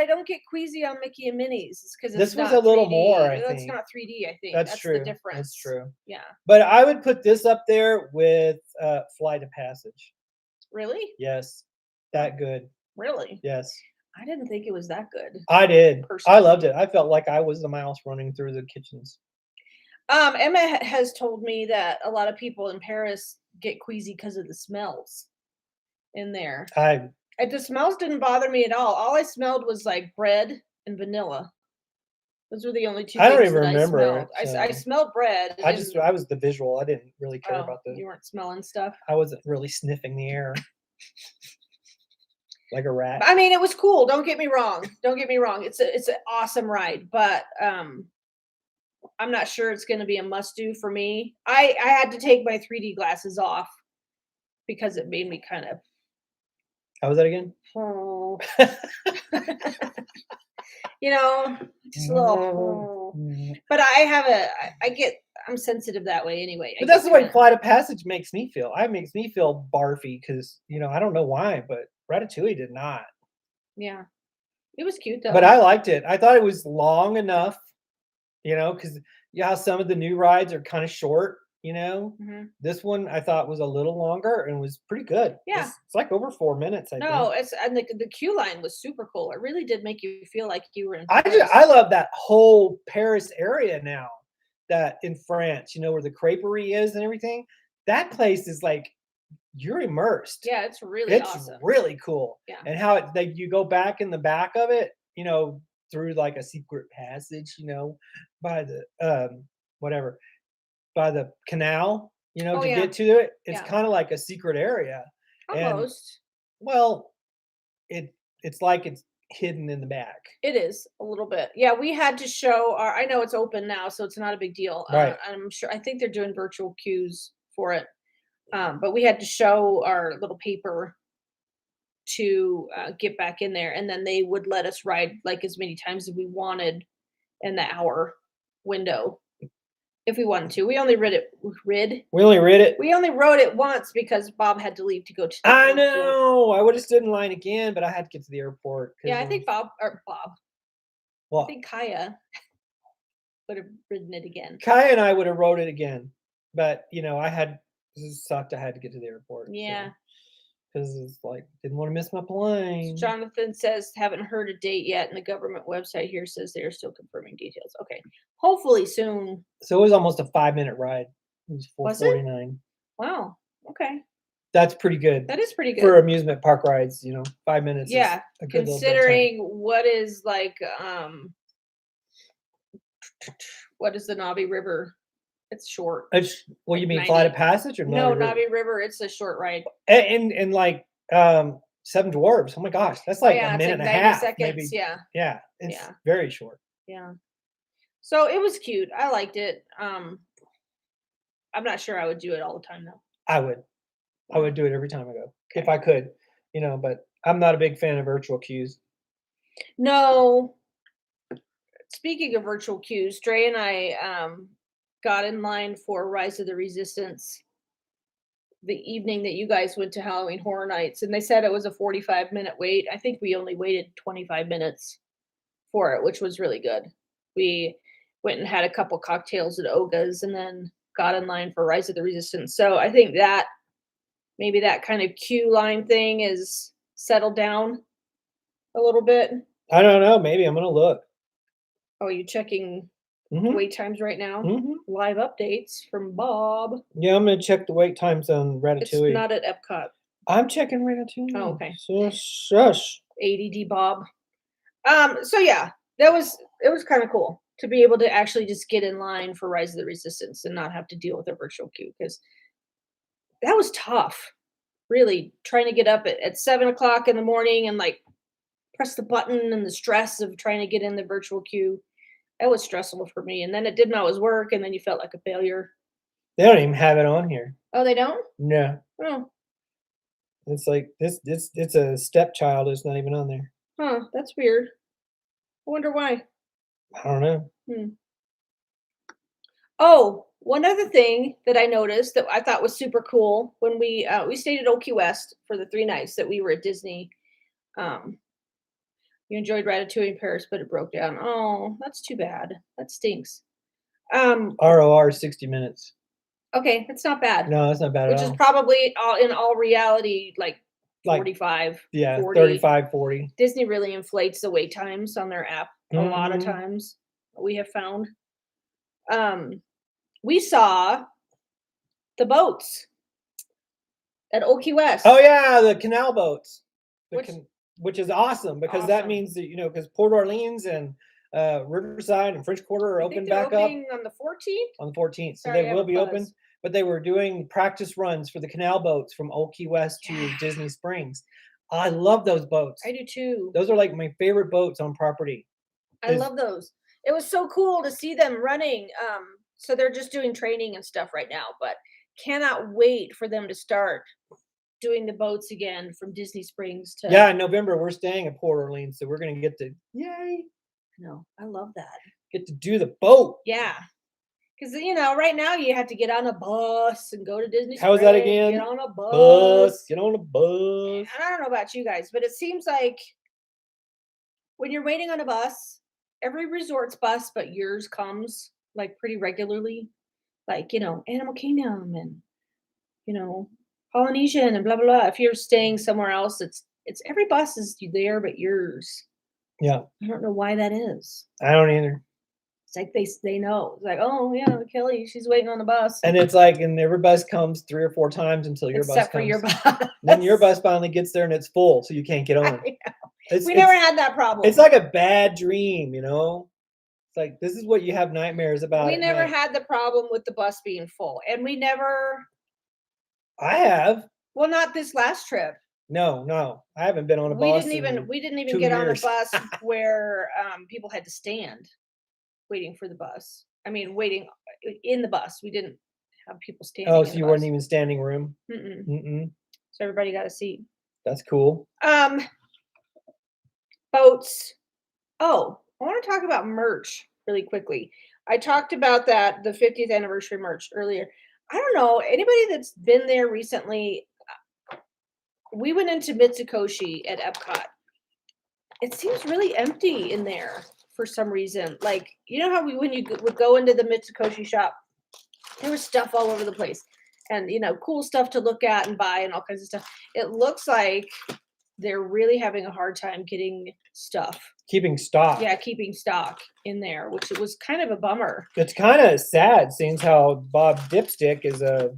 don't get queasy on Mickey and Minnie's because this was a little 3D. more. I It's think not 3D. I think that's true. The difference. That's true. Yeah. But I would put this up there with Flight of Passage. Really? Yes, that good. Really? Yes. I didn't think it was that good. I did. Personally. I loved it. I felt like I was the mouse running through the kitchens. Emma has told me that a lot of people in Paris get queasy because of the smells in there. The smells didn't bother me at all. All I smelled was like bread and vanilla. Those were the only two. I don't even remember. I smelled bread. I was the visual. I didn't really care about the. You weren't smelling stuff. I wasn't really sniffing the air. Like a rat. I mean, it was cool. Don't get me wrong. It's an awesome ride, but I'm not sure it's going to be a must do for me. I had to take my 3D glasses off because it made me kind of. How was that again? You know, just a little. But I'm sensitive that way anyway. But that's the way Flight of Passage makes me feel. It makes me feel barfy because, I don't know why, but Ratatouille did not. Yeah. It was cute though. But I liked it. I thought it was long enough, because how some of the new rides are kind of short, This one I thought was a little longer and was pretty good. Yeah. It's like over 4 minutes, I think. No, and the queue line was super cool. It really did make you feel like you were in Paris. I love that whole Paris area now. That in France, where the creperie is and everything. That place is like you're immersed. Yeah, it's really awesome. It's really cool. Yeah. And how you go back in the back of it, through like a secret passage, by the by the canal, to get to it. It's kind of like a secret area. Almost. Well, it's like it's hidden in the back. It is a little bit. Yeah, we had to show I know it's open now, so it's not a big deal. Right. I think they're doing virtual queues for it. But we had to show our little paper to get back in there, and then they would let us ride like as many times as we wanted in the hour window if we wanted to. We only We only rode it once because Bob had to leave to go to the airport. Know. I would have stood in line again, but I had to get to the airport. Yeah, I think Bob. Well, I think Kaya would have ridden it again. Kaya and I would have rode it again, but it sucked. I had to get to the airport. Yeah. Because it's like didn't want to miss my plane. Jonathan says haven't heard a date yet, and the government website here says they are still confirming details. Okay, hopefully soon. So it was almost a 5-minute ride. It was 4:49. Wow. Okay. That's pretty good. That is pretty good for amusement park rides. 5 minutes. Yeah, is a good considering what is like what is the Navi River? It's short. You mean Flight of Passage or no? Navi River. It's a short ride. And like Seven Dwarfs. Oh my gosh, that's like a minute and a half. Seconds, maybe. Yeah. It's very short. Yeah. So it was cute. I liked it. I'm not sure I would do it all the time though. I would do it every time I go if I could. But I'm not a big fan of virtual queues. No. Speaking of virtual queues, Dre and I got in line for Rise of the Resistance the evening that you guys went to Halloween Horror Nights, and they said it was a 45-minute wait. I think we only waited 25 minutes for it, which was really good. We went and had a couple cocktails at Oga's and then got in line for Rise of the Resistance. So I think that maybe that kind of queue line thing is settled down a little bit. I don't know. Maybe I'm going to look. Oh, are you checking wait times right now? Live updates from Bob. Yeah, I'm gonna check the wait times on Ratatouille. It's not at Epcot. I'm checking Ratatouille. Oh, okay. Shush. ADD Bob. So yeah, it was kind of cool to be able to actually just get in line for Rise of the Resistance and not have to deal with a virtual queue, because that was tough. Really trying to get up at 7:00 in the morning and like press the button, and the stress of trying to get in the virtual queue. That was stressful for me. And then it didn't always work, and then you felt like a failure. They don't even have it on here. Oh, they don't? No. Oh. It's like it's a stepchild. It's not even on there. Huh, that's weird. I wonder why. I don't know. Oh, one other thing that I noticed that I thought was super cool when we stayed at Old Key West for the 3 nights that we were at Disney. You enjoyed Ratatouille in Paris, but it broke down. Oh, that's too bad. That stinks. ROR 60 minutes. Okay, that's not bad. No, that's not bad Which is probably in all reality like 45. Yeah, 40. 35, 40. Disney really inflates the wait times on their app a lot of times, we have found. We saw the boats at Old Key West. Oh yeah, the canal boats. Which is awesome, because that means that, because Port Orleans and Riverside and French Quarter are open back up on the 14th. On the 14th, so they will be open. But they were doing practice runs for the canal boats from Old Key West to Disney Springs. I love those boats. I do too. Those are like my favorite boats on property. I love those. It was so cool to see them running. So they're just doing training and stuff right now, but cannot wait for them to start doing the boats again from Disney Springs to. Yeah, in November we're staying at Port Orleans, so we're gonna get to yay. No, I love that. Get to do the boat. Yeah. Because, right now you have to get on a bus and go to Disney How is that Springs, again? get on a bus. Get on a bus. And I don't know about you guys, but it seems like when you're waiting on a bus, every resort's bus but yours comes like pretty regularly. Like, Animal Kingdom and, Polynesian and blah blah blah. If you're staying somewhere else, it's every bus is there but yours. Yeah. I don't know why that is. I don't either. It's like they know. It's like, oh yeah, Kelly, she's waiting on the bus. And it's like, and every bus comes 3 or 4 times until your bus comes. Except for your bus. Then your bus finally gets there and it's full, so you can't get on. We never had that problem. It's like a bad dream, It's like, this is what you have nightmares about. We never had the problem with the bus being full. And we never... I have. Well, not this last trip. No. I haven't been on a bus. We didn't even get on a bus where people had to stand waiting for the bus. I mean, waiting in the bus. We didn't have people standing. Oh, so you weren't even standing room? Mm-mm. So everybody got a seat. That's cool. Boats. Oh, I want to talk about merch really quickly. I talked about that, the 50th anniversary merch earlier. I don't know, anybody that's been there recently, we went into Mitsukoshi at Epcot. It seems really empty in there for some reason. Like, how when you would go into the Mitsukoshi shop, there was stuff all over the place. And, cool stuff to look at and buy and all kinds of stuff. It looks like they're really having a hard time getting stuff. Keeping stock. Yeah, keeping stock in there, which it was kind of a bummer. It's kind of sad, seeing how Bob Dipstick is a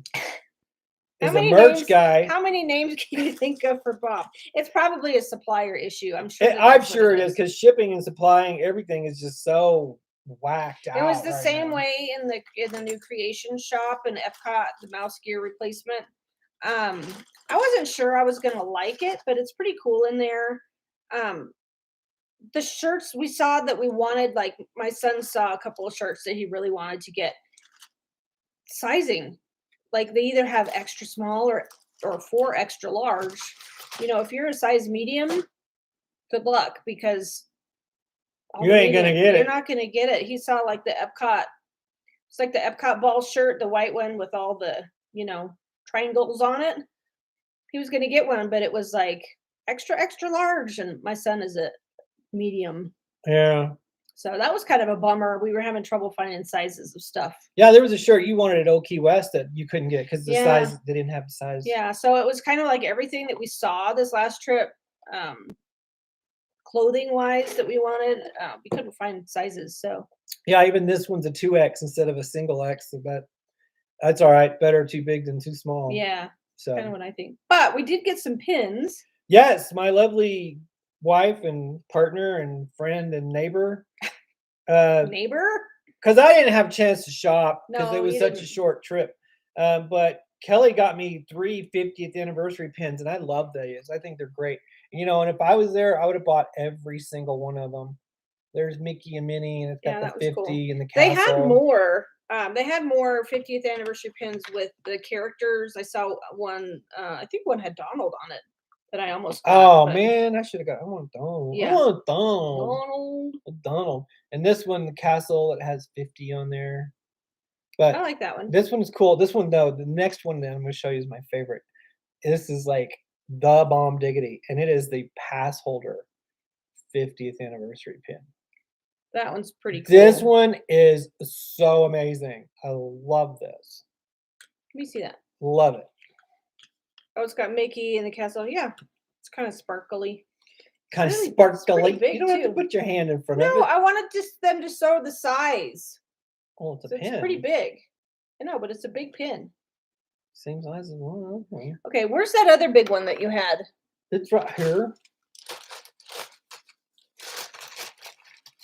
merch guy. How many names can you think of for Bob? It's probably a supplier issue. I'm sure. I'm sure it is, because shipping and supplying everything is just so whacked out. It was the same way in the new creation shop in Epcot, the mouse gear replacement. I wasn't sure I was gonna like it, but it's pretty cool in there. The shirts we saw that we wanted, like my son saw a couple of shirts that he really wanted to get. Sizing, like they either have extra small or 4 extra large. If you're a size medium, good luck, because you ain't gonna get it. You're not gonna get it. He saw like the Epcot. It's like the Epcot Ball shirt, the white one with all the triangles on it. He was gonna get one, but it was like extra large, and my son is a medium. Yeah. So that was kind of a bummer. We were having trouble finding sizes of stuff. Yeah, there was a shirt you wanted at Old Key West that you couldn't get because size, they didn't have the size. Yeah, so it was kind of like everything that we saw this last trip, clothing wise, that we wanted, we couldn't find sizes. So yeah, even this one's a 2X instead of a single X. But that's all right. Better too big than too small. Yeah, so kind of what I think. But we did get some pins. Yes, my lovely wife and partner and friend and neighbor. Because I didn't have a chance to shop because it was such a short trip. But Kelly got me 3 50th anniversary pins, and I love those. I think they're great. And if I was there, I would have bought every single one of them. There's Mickey and Minnie, and it's got the 50 cool. And the castle. They had more. They had more 50th anniversary pins with the characters. I saw one. I think one had Donald on it that I almost got. Oh man, I should have got. I want Donald. Yeah. I want Donald. And this one, the castle, it has 50 on there. But I like that one. This one is cool. This one though, the next one that I'm going to show you is my favorite. This is like the bomb diggity, and it is the Passholder 50th anniversary pin. That one's pretty cool. This one is so amazing. I love this. Let me see that. Love it. Oh, it's got Mickey in the castle. Yeah, it's kind of sparkly. Kind of sparkly. You don't have to put your hand in front of it. No, I wanted them to show the size. Oh, it's a pin. It's pretty big. I know, but it's a big pin. Same size as one. Okay, where's that other big one that you had? It's right here.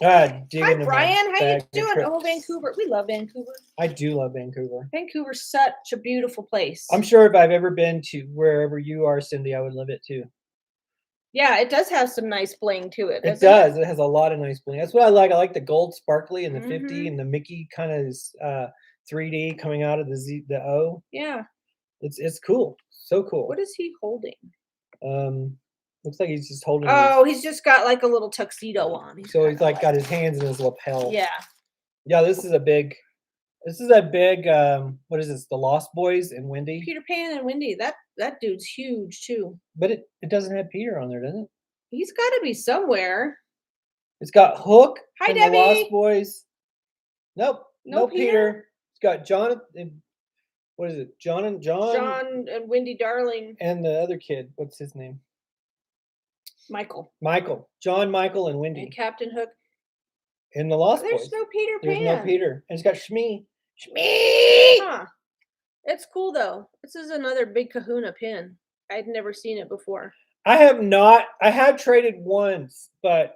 Hi, Brian. How you doing? Oh, Vancouver. We love Vancouver. I do love Vancouver. Vancouver's such a beautiful place. I'm sure if I've ever been to wherever you are, Cindy, I would love it too. Yeah, it does have some nice bling to it. It does. It has a lot of nice bling. That's what I like. I like the gold sparkly and the 50 and the Mickey kind of 3D coming out of the O. Yeah. It's cool. So cool. What is he holding? Looks like he's just holding. Oh, he's just got like a little tuxedo on. So he's like got his hands in his lapel. Yeah. Yeah, this is a big. What is this? The Lost Boys and Wendy. Peter Pan and Wendy. That dude's huge too. But it doesn't have Peter on there, does it? He's got to be somewhere. It's got Hook Hi, and Debbie. the Lost Boys. Nope. No Peter. It's got Jonathan. What is it? John and Wendy Darling. And the other kid. What's his name? Michael. John, Michael, and Wendy. And Captain Hook. In the Lost Boys. There's no Peter Pan. There's no Peter. And it's got Shmee. Huh. It's cool though. This is another big kahuna pin. I'd never seen it before. I have not. I have traded once, but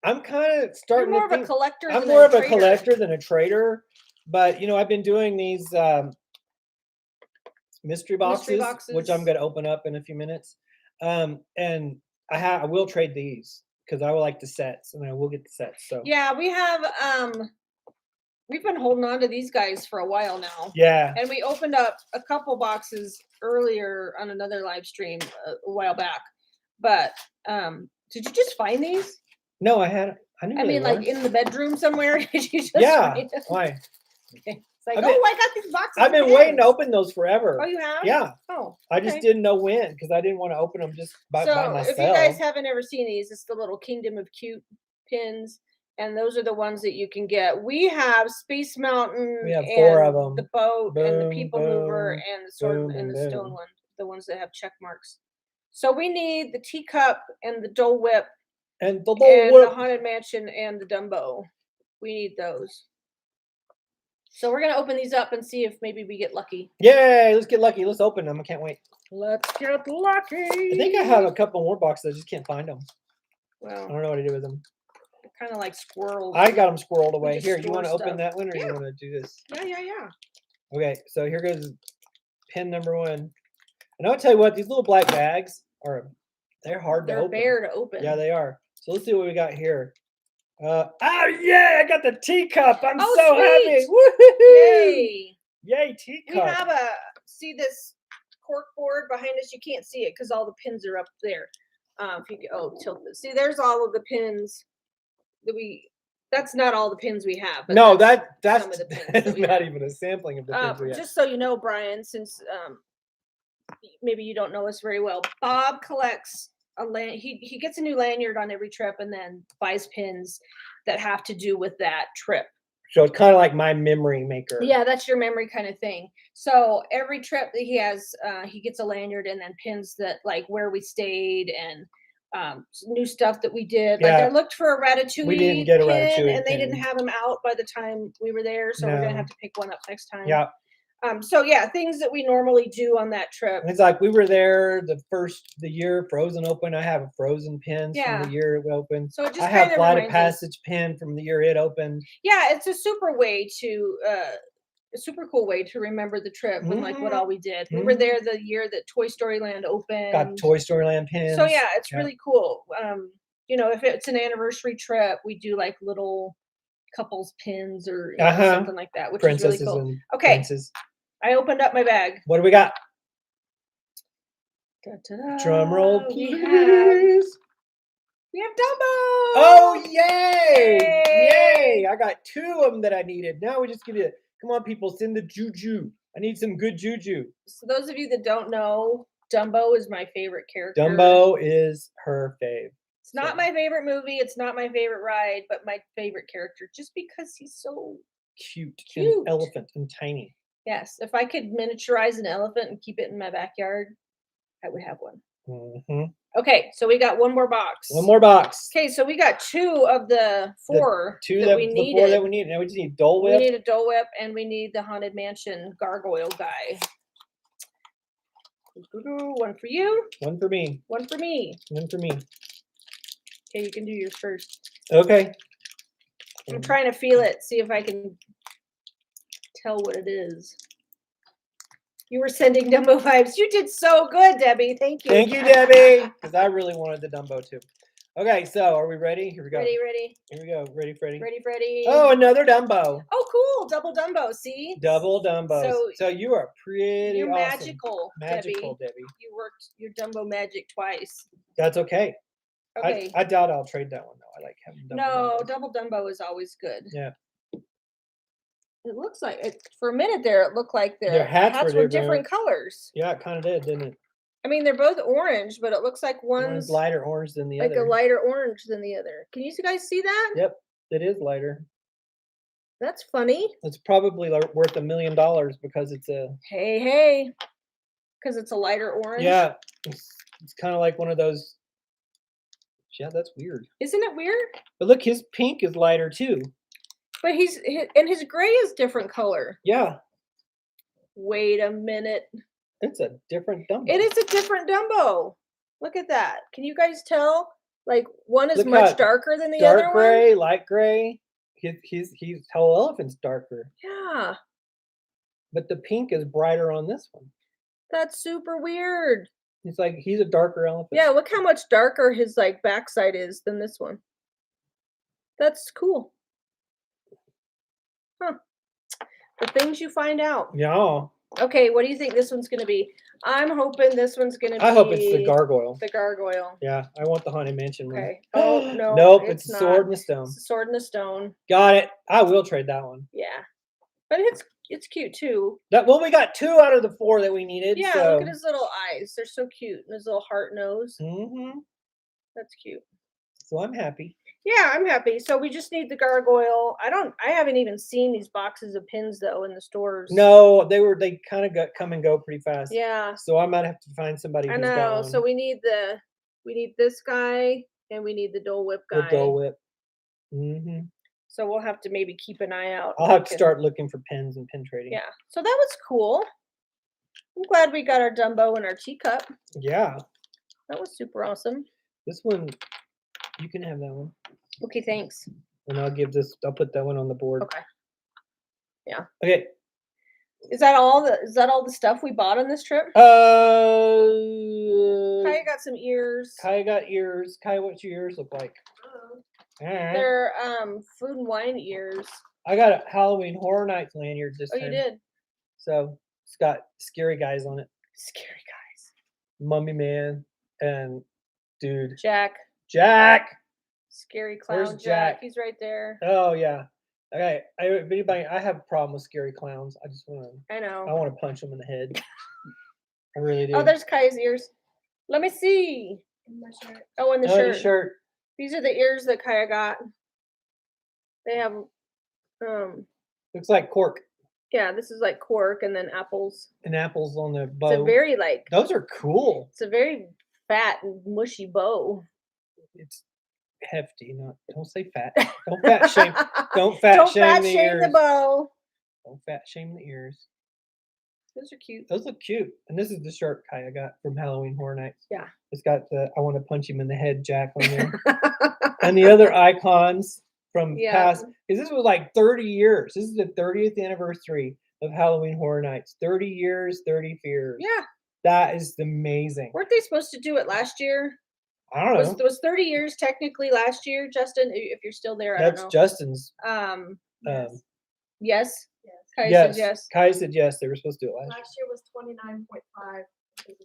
I'm kind of starting You're more to of a collector. I'm more of a collector than a trader. But I've been doing these mystery boxes, which I'm going to open up in a few minutes. And I will trade these because I will like the sets, and I will get the sets. So yeah, we have we've been holding on to these guys for a while now. Yeah. And we opened up a couple boxes earlier on another live stream a while back. But did you just find these? No, I mean, like in the bedroom somewhere. Did you just find them? Why? Okay. It's like, I got these boxes. I've been waiting to open those forever. Oh, you have? Yeah. Oh. I just didn't know when because I didn't want to open them just by myself. If you guys haven't ever seen these, it's the little Kingdom of Cute pins. And those are the ones that you can get. We have Space Mountain. We have 4 of them. The boat and the People Mover and the sword and the stone one. The ones that have check marks. So we need the teacup and the Dole Whip. And the Haunted Mansion and the Dumbo. We need those. So we're going to open these up and see if maybe we get lucky. Yay, let's get lucky. Let's open them. I can't wait. Let's get lucky. I think I have a couple more boxes. I just can't find them. Well, I don't know what to do with them. Kind of like squirrels. I got them squirreled away. Here, you want to open that one or you want to do this? Yeah. Okay, so here goes pin number 1. And I'll tell you what, these little black bags they're hard to open. They're bare to open. Yeah, they are. So let's see what we got here. Oh yeah, I got the teacup. I'm so happy. Woo-hoo-hoo! Yay, teacup. We have see this cork board behind us. You can't see it because all the pins are up there. If you tilt this. See, there's all of the pins that that's not all the pins we have. But no, that's some of the pins that's not even a sampling of the pins we have. Just so you know, Brian, since maybe you don't know us very well, Bob collects he gets a new lanyard on every trip and then buys pins that have to do with that trip. So it's kind of like my memory maker. Yeah, that's your memory kind of thing. So every trip that he has, he gets a lanyard and then pins that like where we stayed and new stuff that we did. Like I looked for a Ratatouille we didn't get a pin Ratatouille and they pin. didn't have them out by the time we were there. So we're going to have to pick one up next time. Yeah. So yeah, things that we normally do on that trip. And it's like we were there the year Frozen opened. I have a Frozen pin from the year it opened. So it just I have Flight of Passage pin from the year it opened. Yeah, it's a super cool way to remember the trip and like what all we did. We were there the year that Toy Story Land opened. Got Toy Story Land pins. So yeah, it's really cool. If it's an anniversary trip, we do like little couples pins or something like that, which is really cool. Okay. Princes. I opened up my bag. What do we got? Da-da-da. Drum roll, please. We have Dumbo. Oh, yay! Yay! I got 2 of them that I needed. Now we just give you, come on, people, send the juju. I need some good juju. So those of you that don't know, Dumbo is my favorite character. Dumbo is her fave. It's not my favorite movie. It's not my favorite ride, but my favorite character, just because he's so cute. And elephant and tiny. Yes, if I could miniaturize an elephant and keep it in my backyard, I would have one. Mm-hmm. Okay, so we got one more box. One more box. Okay, so we got 2 of the 4 that we needed. 4 that we need. Now we just need Dole Whip. We need a Dole Whip, and we need the Haunted Mansion gargoyle guy. One for you. One for me. One for me. One for me. Okay, you can do yours first. Okay. I'm trying to feel it, see if I can tell what it is. You were sending Dumbo vibes. You did so good, Debbie. Thank you. Thank you, Debbie. Because I really wanted the Dumbo too. Okay, so are we ready? Here we go. Ready. Here we go. Ready, Freddy? Ready. Oh, another Dumbo. Oh, cool. Double Dumbo. See? Double Dumbo. So you are pretty You're awesome. magical, Magical, Debbie. You worked your Dumbo magic twice. That's okay. Okay. I doubt I'll trade that one though. I like having double double Dumbo is always good. Yeah. It looks like it for a minute there. It looked like their hats were different colors. Yeah, it kind of did, didn't it? I mean, they're both orange, but it looks like one's lighter orange than the other. Like a lighter orange than the other. Can you guys see that? Yep, it is lighter. That's funny. It's probably worth $1 million because it's a hey, because it's a lighter orange. Yeah, it's kind of like one of those. Yeah, that's weird. Isn't it weird? But look, his pink is lighter too. But his gray is different color. Yeah. Wait a minute. It's a different Dumbo. It is a different Dumbo. Look at that. Can you guys tell? Like one is much darker than the other one. Dark gray, light gray. He's whole elephant's darker. Yeah. But the pink is brighter on this one. That's super weird. It's like he's a darker elephant. Yeah, look how much darker his like backside is than this one. That's cool. Huh. The things you find out. Yeah. Okay, what do you think this one's going to be? I'm hoping this one's going to be... I hope it's the gargoyle. The gargoyle. Yeah, I want the Haunted Mansion one. Okay. Oh, no. Nope, it's not. Sword and a Stone. It's a Sword and a Stone. Got it. I will trade that one. Yeah. But it's cute, too. Well, we got 2 out of the 4 that we needed. Yeah, so. Look at his little eyes. They're so cute. And his little heart nose. Mm-hmm. That's cute. So I'm happy. Yeah, I'm happy. So we just need the gargoyle. I haven't even seen these boxes of pins though in the stores. No, they kind of come and go pretty fast. Yeah. So I might have to find somebody who's got one. So we need this guy and we need the Dole Whip guy. The Dole Whip. Mm-hmm. So we'll have to maybe keep an eye out. I'll have to start looking for pins and pin trading. Yeah. So that was cool. I'm glad we got our Dumbo and our teacup. Yeah. That was super awesome. This one, you can have that one. Okay, thanks. And I'll put that one on the board. Okay. Yeah. Okay. Is that all the stuff we bought on this trip? Kaya got some ears. Kaya got ears. Kaya, what's your ears look like? Right. They're food and wine ears. I got a Halloween Horror Nights lanyard this time. Oh, you did? So it's got scary guys on it. Scary guys. Mummy Man and dude. Jack. Scary clown. Where's Jack? He's right there. Oh yeah. Okay. I have a problem with scary clowns. I just want to. I know. I want to punch them in the head. I really do. Oh, there's Kaya's ears. Let me see. In my shirt. Oh, in the shirt. These are the ears that Kaya got. They have looks like cork. Yeah, this is like cork and then apples. And apples on the bow. It's a very those are cool. It's a very fat and mushy bow. It's hefty, don't say fat. Don't fat shame. Don't fat shame the ears. The bow. Don't fat shame the ears. Those are cute. Those look cute. And this is the shirt Kaya got from Halloween Horror Nights. Yeah. It's got the I want to punch him in the head Jack on there. And the other icons from past, because this was like 30 years. This is the 30th anniversary of Halloween Horror Nights. 30 years, 30 fears. Yeah. That is amazing. Weren't they supposed to do it last year? I don't know. Was 30 years technically last year, Justin? If you're still there, I don't know. That's Justin's. Yes. Kaya said yes. Kaya said yes. They were supposed to do it last year. Last year was 29.5.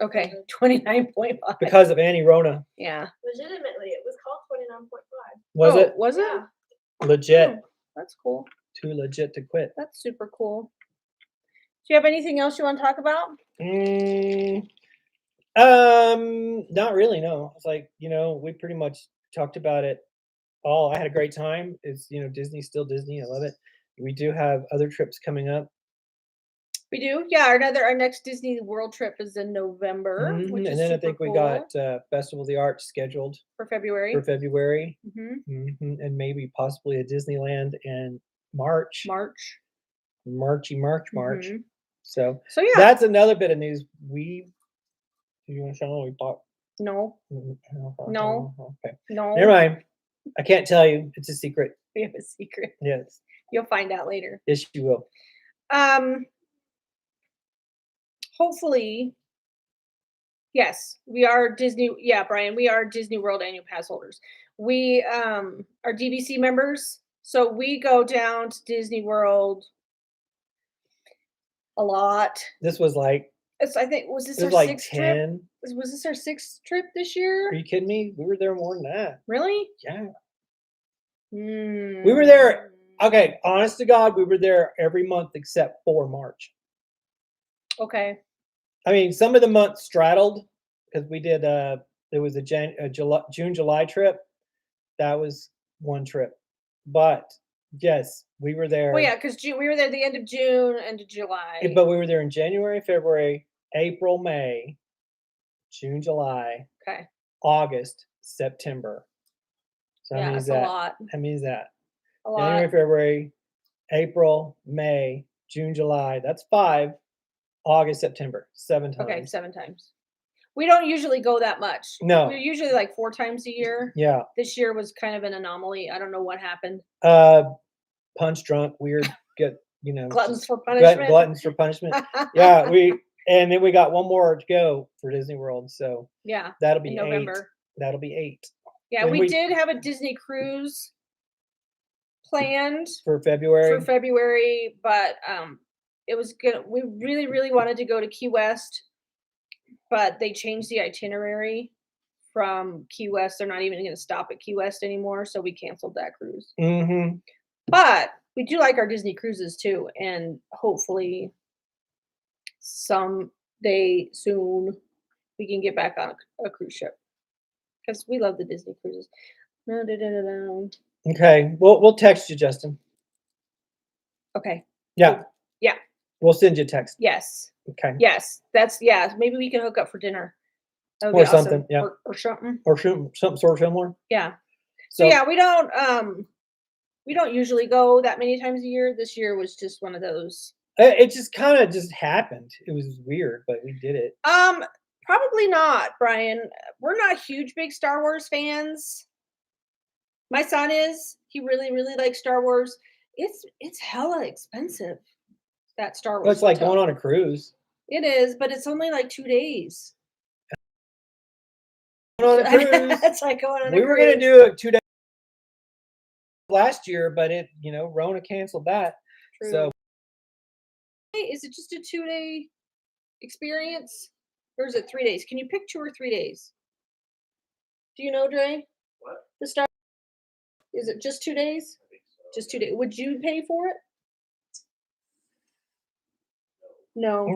Okay, 29.5. Because of Annie Rona. Yeah. Legitimately, it was called 29.5. Was it? Was it? Yeah. Legit. Oh, that's cool. Too legit to quit. That's super cool. Do you have anything else you want to talk about? Not really, no. It's like, we pretty much talked about it all. I had a great time. It's, Disney's still Disney. I love it. We do have other trips coming up. We do? Yeah, our next Disney World trip is in November. Which is and then I think cool. we got Festival of the Arts scheduled. For February. And maybe possibly a Disneyland in March. March. So yeah. That's another bit of news. Do you want to show them what we bought? No. Okay. No. Never mind. I can't tell you. It's a secret. We have a secret. Yes. You'll find out later. Yes, you will. Hopefully, yes, we are Disney. Yeah, Brian, we are Disney World annual pass holders. We are DVC members, so we go down to Disney World a lot. This was like I think, was this It our was like sixth trip? 10. Was this our sixth trip this year? Are you kidding me? We were there more than that. Really? Yeah. Mm. We were there. Okay, honest to God, we were there every month except for March. Okay. I mean, some of the months straddled because we did. There was a June, July trip. That was one trip, but yes, we were there. Well, yeah, because we were there at the end of June, end of July. But we were there in January, February, April, May, June, July, Okay. August, September. So Yeah, that's a lot. That means that. A lot. January, February, April, May, June, July. That's 5. August, September, 7 times. Okay, 7 times. We don't usually go that much. No. We're usually like 4 times a year. Yeah. This year was kind of an anomaly. I don't know what happened. Punch drunk, weird, Gluttons for punishment. Gluttons for punishment. Yeah, and then we got one more to go for Disney World. So yeah, that'll be in November. 8. That'll be 8. Yeah, we did have a Disney cruise planned for February. But it was good. We really, really wanted to go to Key West, but they changed the itinerary from Key West. They're not even going to stop at Key West anymore, so we canceled that cruise. Mm-hmm. But we do like our Disney cruises too, and hopefully someday soon we can get back on a cruise ship because we love the Disney cruises. Okay, we'll text you, Justin. Okay. Yeah. Yeah. We'll send you a text. Yes. Okay. Yes. Maybe we can hook up for dinner. That would Or be awesome. something. Yeah. Or something. Or something sort of similar. Yeah. So yeah, we don't usually go that many times a year. This year was just one of those. It just kind of just happened. It was weird, but we did it. Probably not, Brian. We're not huge, big Star Wars fans. My son is. He really, really likes Star Wars. It's hella expensive. That Star Wars. Well, it's like going on a cruise. It is, but it's only like 2 days. On a cruise. It's like going on a cruise. We were going to do it 2 days last year, but Rona canceled that. True. So is it just a 2-day experience? Or is it 3 days? Can you pick 2 or 3 days? Do you know, Dre? What? The Star. Is it just 2 days? I think so. Just 2 days. Would you pay for it? No,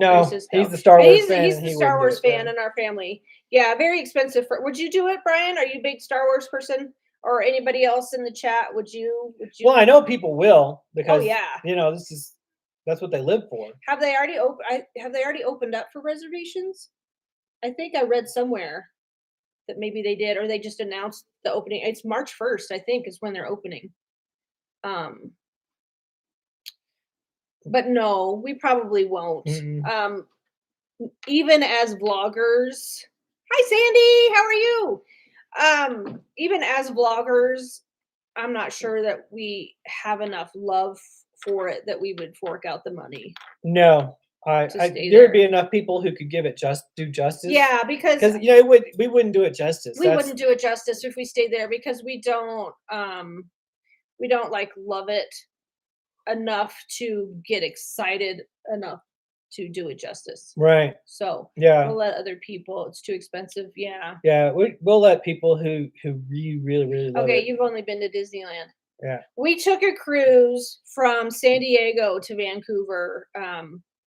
he's the Star Wars fan. He's the Star Wars fan in our family. Yeah, very expensive. Would you do it, Brian? Are you a big Star Wars person? Or anybody else in the chat? Would you? Well, I know people will because yeah. That's what they live for. Have they already opened up for reservations? I think I read somewhere that maybe they did, or they just announced the opening. It's March 1st, I think, is when they're opening. But no, we probably won't. Mm-hmm. Even as vloggers, hi Sandy, how are you? Even as vloggers, I'm not sure that we have enough love for it that we would fork out the money. No, there'd be enough people who could give it do justice. Yeah, because we wouldn't do it justice. We wouldn't do it justice if we stayed there because we don't like love it enough to get excited enough to do it justice. Right. So yeah, we'll let other people. It's too expensive. Yeah. Yeah, we'll let people who really, really, really love it. Okay, you've only been to Disneyland. Yeah. We took a cruise from San Diego to Vancouver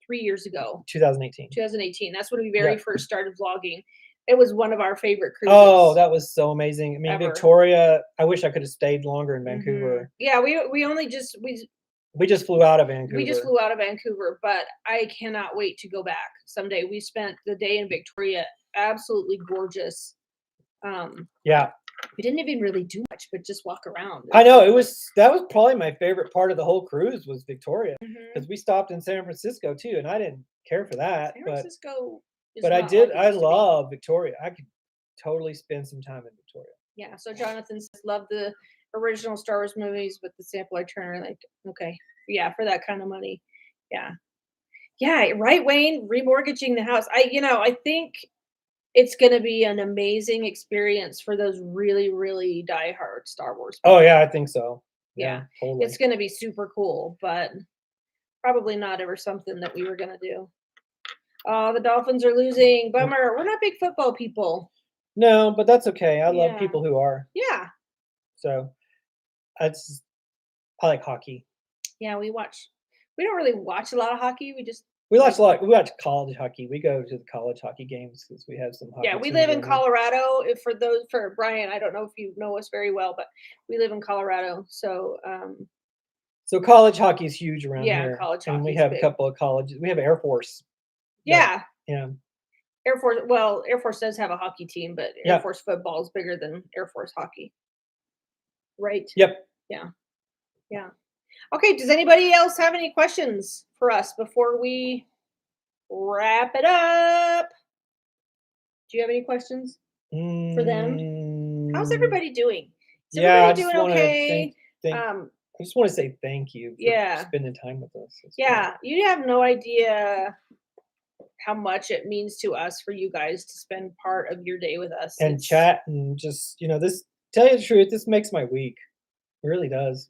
3 years ago. 2018. 2018. That's when we first started vlogging. It was one of our favorite cruises. Oh, that was so amazing. I mean, ever. Victoria, I wish I could have stayed longer in Vancouver. Yeah, we just flew out of Vancouver. We just flew out of Vancouver, but I cannot wait to go back someday. We spent the day in Victoria. Absolutely gorgeous. Yeah. We didn't even really do much, but just walk around. I know that was probably my favorite part of the whole cruise was Victoria because we stopped in San Francisco too, and I didn't care for that. San Francisco, but I did. I love Victoria. I could totally spend some time in Victoria. Yeah. So Jonathan says, love the original Star Wars movies with the sample itinerary. Like, okay, yeah, for that kind of money, yeah, right, Wayne. Remortgaging the house. I think it's going to be an amazing experience for those really, really diehard Star Wars people. Oh yeah, I think so. Yeah, totally. It's going to be super cool, but probably not ever something that we were going to do. Oh, the Dolphins are losing. Bummer. We're not big football people. No, but that's okay. I love people who are. Yeah. So I like hockey. Yeah, we don't really watch a lot of hockey. We watch a lot. We watch college hockey. We go to the college hockey games because we have some hockey. Yeah, we live in Colorado. For Brian, I don't know if you know us very well, but we live in Colorado. So so college hockey is huge around here. Yeah, college hockey. And we have a couple of colleges. We have Air Force. Yeah. Yeah. Air Force. Well, Air Force does have a hockey team, but Air Force football is bigger than Air Force hockey. Right? Yep. Yeah. Yeah. Okay. Does anybody else have any questions for us before we wrap it up? Do you have any questions for them? How's everybody doing? Is everybody doing okay? I just want to say thank you for spending time with us. You have no idea how much it means to us for you guys to spend part of your day with us and chat and just this. Tell you the truth, this makes my week. It really does.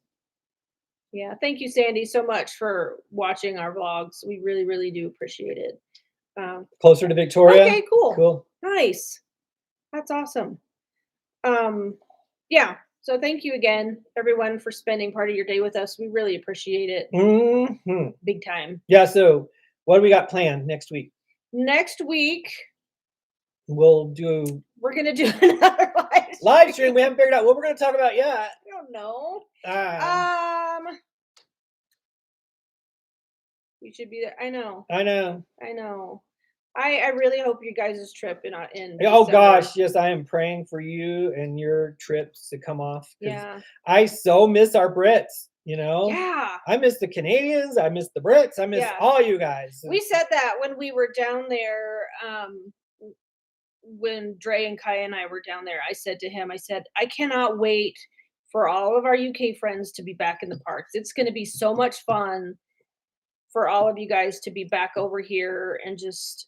Yeah, thank you, Sandy, so much for watching our vlogs. We really, really do appreciate it. Closer to Victoria. Okay, cool. Cool. Nice. That's awesome. Yeah. So thank you again, everyone, for spending part of your day with us. We really appreciate it. Mm-hmm. Big time. Yeah. So what do we got planned next week? Next week, we're going to do another live stream. We haven't figured out what we're going to talk about yet. I don't know. We should be there. I know. I really hope you guys' trip in oh December. Gosh, yes, I am praying for you and your trips to come off. Yeah. I so miss our Brits, Yeah. I miss the Canadians, I miss the Brits, I miss all you guys. We said that when we were down there, when Dre and Kai and I were down there, I said to him, I cannot wait for all of our UK friends to be back in the parks. It's going to be so much fun for all of you guys to be back over here and just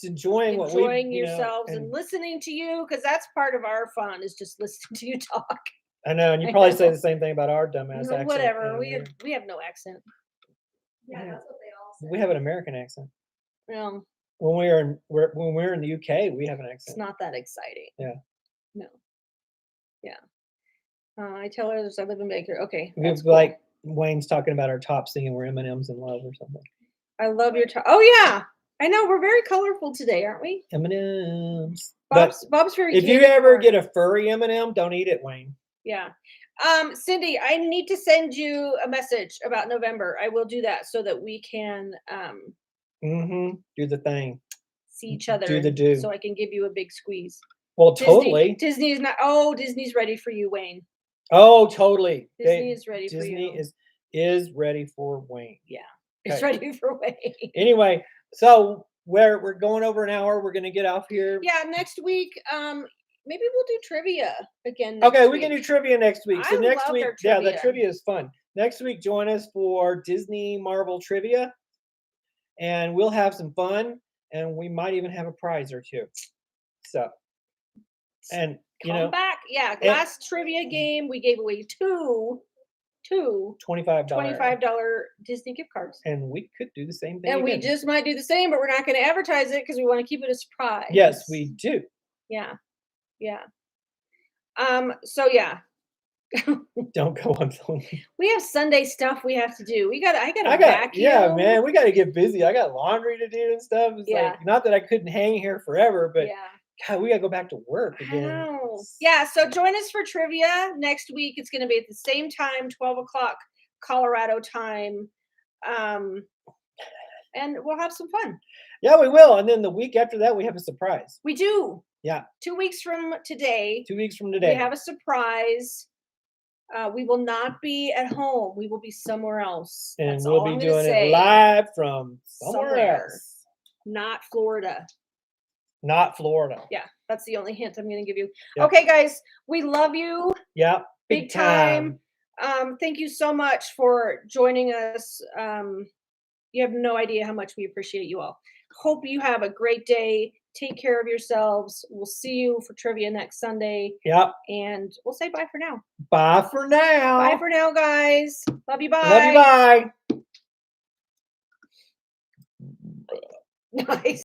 enjoying yourselves and listening to you, because that's part of our fun, is just listening to you talk. I know, and you probably say the same thing about our dumbass accent. Whatever, we have no accent. Yeah, that's what they all say. We have an American accent. Well, when we're in the UK, we have an accent. It's not that exciting. Yeah. No. Yeah. I tell others I live in Baker. Okay. It's cool. Like Wayne's talking about our top singing we're M&M's in love or something. I love your top. Oh yeah, I know, we're very colorful today, aren't we? M&M's. Bob's very. If you ever get a furry M&M, don't eat it, Wayne. Yeah. Cindy, I need to send you a message about November. I will do that so that we can do the thing. See each other. Do the do. So I can give you a big squeeze. Well, totally. Disney is not. Oh, Disney's ready for you, Wayne. Oh, totally. Disney is ready for you. Disney is ready for Wayne. Yeah. Okay. It's ready for Wayne. Anyway, so we're going over an hour. We're gonna get off here. Yeah, next week. Maybe we'll do trivia again. We can do trivia next week. So next week, the trivia is fun. Next week, join us for Disney Marvel trivia, and we'll have some fun, and we might even have a prize or two. So, and come back, last trivia game we gave away two $25 Disney gift cards, and we could do the same thing. And we just might do the same, but we're not going to advertise it because we want to keep it a surprise. Yes, we do. Yeah. So yeah. Don't go on. We have Sunday stuff we have to do. I got vacuum. Yeah, man, we got to get busy. I got laundry to do and stuff. It's like, not that I couldn't hang here forever, but God, we got to go back to work again. I know. Yeah, so join us for trivia next week. It's going to be at the same time, 12 o'clock Colorado time. And we'll have some fun. Yeah, we will. And then the week after that, we have a surprise. We do. Yeah. 2 weeks from today. 2 weeks from today. We have a surprise. We will not be at home. We will be somewhere else. And we'll be doing it live from somewhere else. Not Florida. Not Florida. Yeah, that's the only hint I'm going to give you. Yep. Okay, guys, we love you. Yeah, big time. Thank you so much for joining us. You have no idea how much we appreciate you all. Hope you have a great day. Take care of yourselves. We'll see you for trivia next Sunday. Yep. And we'll say bye for now. Bye for now. Bye for now, guys. Love you. Bye. Love you. Bye. Nice.